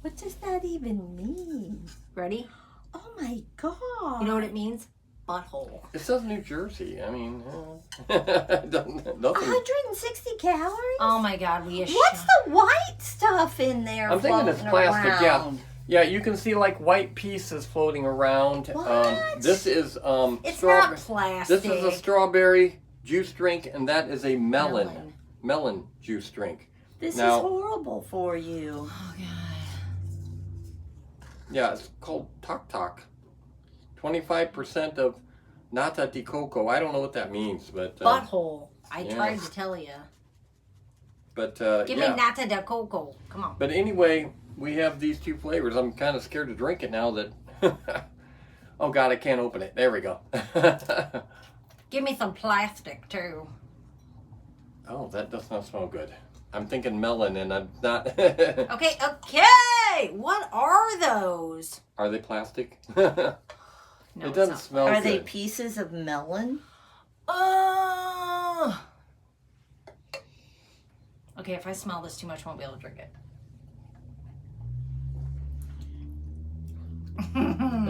What does that even mean? Ready? Oh my God. You know what it means? Butthole. It says New Jersey. I mean, nothing. 160 calories? Oh my God, What's the white stuff in there? I'm thinking it's plastic. Around? Yeah. You can see like white pieces floating around. What? This is It's not plastic. This is a strawberry juice drink, and that is a melon juice drink. This is horrible for you. Oh God. Yeah, it's called Tok. 25% of nata de coco. I don't know what that means, but butthole. I tried to tell you. But give me nata de coco. Come on. But anyway, we have these two flavors. I'm kind of scared to drink it now that. Oh God, I can't open it. There we go. Give me some plastic too. Oh, that does not smell good. I'm thinking melon, and I'm not. Okay. What are those? Are they plastic? No, it doesn't smell good. Are they pieces of melon? Okay, if I smell this too much, I won't be able to drink it.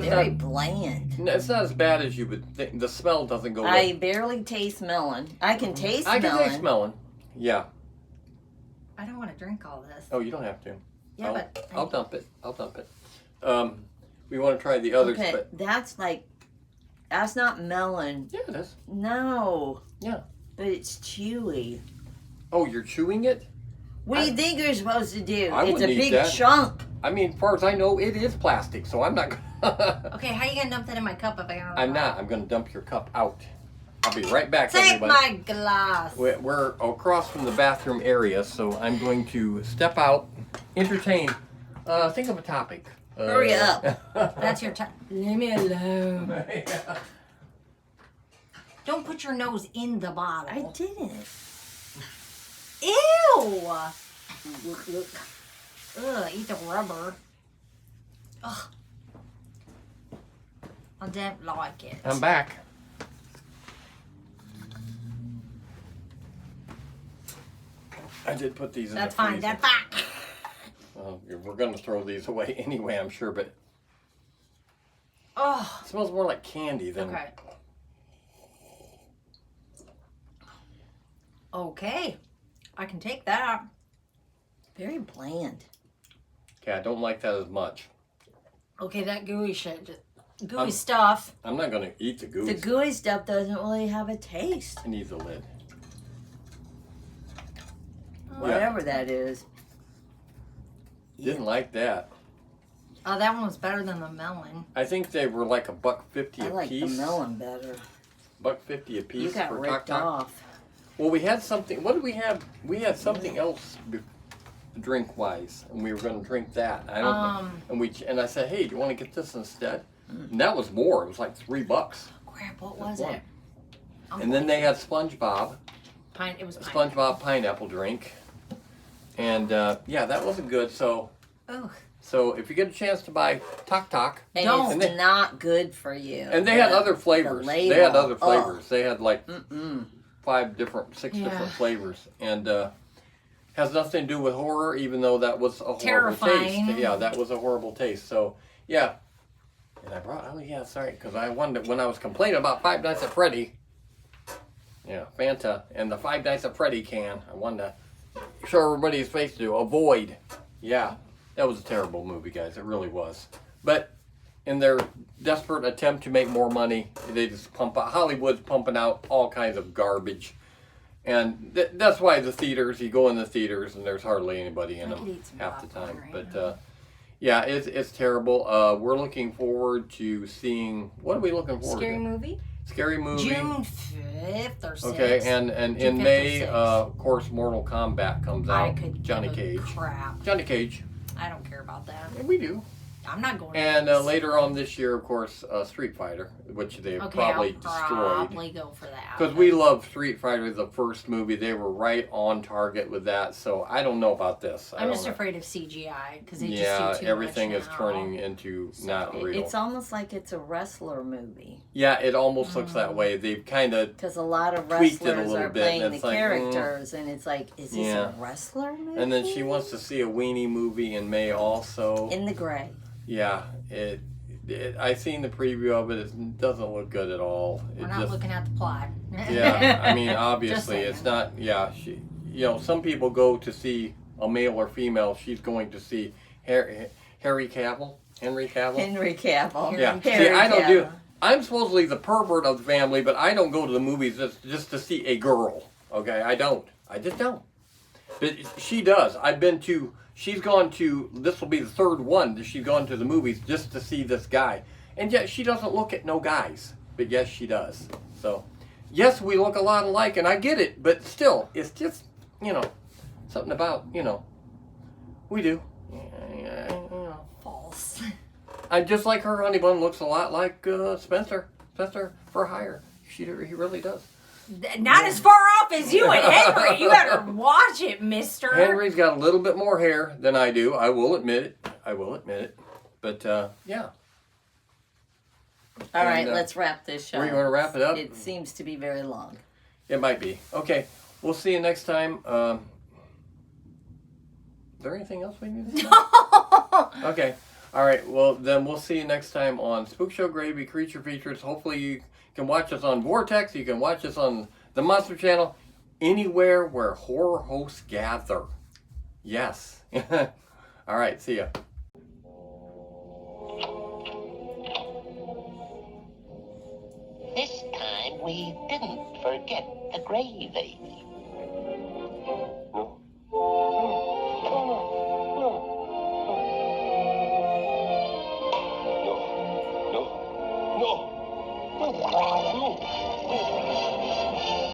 Very bland. No, it's not as bad as you would think. The smell doesn't go. I barely taste melon. I can taste melon. I can taste melon. Yeah. I don't want to drink all this. Oh, you don't have to. Yeah, I'll dump it. We want to try the others. Okay, but that's not melon. Yeah, it is. No. Yeah. But it's chewy. Oh, you're chewing it? What do you think you're supposed to do? I It's a wouldn't eat big that. chunk. I mean, as far as I know, it is plastic, so I'm not Okay, how you gonna dump that in my cup if I don't? I'm not. I'm going to dump your cup out. I'll be right back, Take everybody. my glass. We're across from the bathroom area, so I'm going to step out, entertain. Think of a topic. Hurry up. That's your time. Leave me alone. Yeah. Don't put your nose in the bottle. I didn't. Ew. Ugh, eat the rubber. Ugh. I don't like it. I'm back. I did put these in That's the fine. freezer. That's fine. Well, we're going to throw these away anyway, I'm sure, but Oh. it smells more like candy than... Okay. Okay. I can take that. Very bland. Okay, I don't like that as much. Okay, that gooey shit. Gooey stuff. I'm not going to eat the gooey. The gooey stuff doesn't really have a taste. It needs a lid. Whatever that is. Didn't like that. Oh, that one was better than the melon. I think they were like $1.50 I a like piece. the melon better. $1.50 a piece. You got for ripped Tok Tok. off. Well, we had something. What did we have? We had something else, drink wise, and we were going to drink that. I don't. And I said, hey, do you want to get this instead? And that was more. It was like $3. Crap, what was it? And then they had SpongeBob. It was SpongeBob pineapple drink. And yeah, that wasn't good. So. Ugh. So if you get a chance to buy Tok Tok, And it's not good for you. And they had other flavors. They had other flavors. They had like 6 different flavors, and has nothing to do with horror, even though that was a horrible Terrifying. taste. Yeah, that was a horrible taste. So yeah, and I brought. Oh yeah, sorry, because I wanted when I was complaining about Five Nights at Freddy. Yeah, Fanta and the Five Nights at Freddy can. I wanted to show everybody his face to avoid. Yeah, that was a terrible movie, guys. It really was. But in their desperate attempt to make more money, they just pump out. Hollywood's pumping out all kinds of garbage. And that's why the theaters, you go in the theaters and there's hardly anybody in them half the time. But yeah, it's terrible. We're looking forward to seeing, what are we looking forward Scary to? movie? Scary movie. June 5th or 6th. Okay, and June in 5th or May, 6th. Of course, Mortal Kombat comes out. I could Johnny give a Cage. crap. Johnny Cage. I don't care about that. Yeah, we do. I'm not going to And this. later on this year, of course, Street Fighter, which they've Okay, probably I'll destroyed. probably go for that. Because we love Street Fighter, the first movie. They were right on target with that. So I don't know about this. I'm just afraid of CGI because they just do too everything much is now. turning into not real. It's almost like it's a wrestler movie. Yeah, it almost looks that way. They've kind of Because a lot of tweaked it a wrestlers little are bit, playing and the it's like, characters, and it's like, is this Yeah. a wrestler movie? And then she wants to see a weenie movie in May also. In the gray. Yeah, I seen the preview of it. It doesn't look good at all. We're not looking at the plot. Yeah, I mean, Just obviously, saying. it's not. Yeah, some people go to see a male or female. She's going to see Henry Cavill. Henry Cavill. Yeah, Harry see, I don't do. Cavill. I'm supposedly the pervert of the family, but I don't go to the movies just to see a girl. Okay, I don't. I just don't. But she does. She's gone to, this will be the third one that she's gone to the movies just to see this guy. And yet she doesn't look at no guys. But yes, she does. So, yes, we look a lot alike, and I get it. But still, it's just, something about, we do. False. I'm just like her. Honey Bun looks a lot like Spencer. Spencer for hire. He really does. Not as far off as you and Henry. You better watch it, mister. Henry's got a little bit more hair than I do. I will admit it. But, yeah. All right, let's wrap this show. We're going to wrap it up? It seems to be very long. It might be. Okay. We'll see you next time. Is there anything else we need to say? Okay. All right. Well, then we'll see you next time on Spook Show Gravy Creature Features. Hopefully you can watch us on Vortex. You can watch us on the Monster Channel. Anywhere where horror hosts gather. Yes. All right. See ya. This time we didn't forget the gravy. No.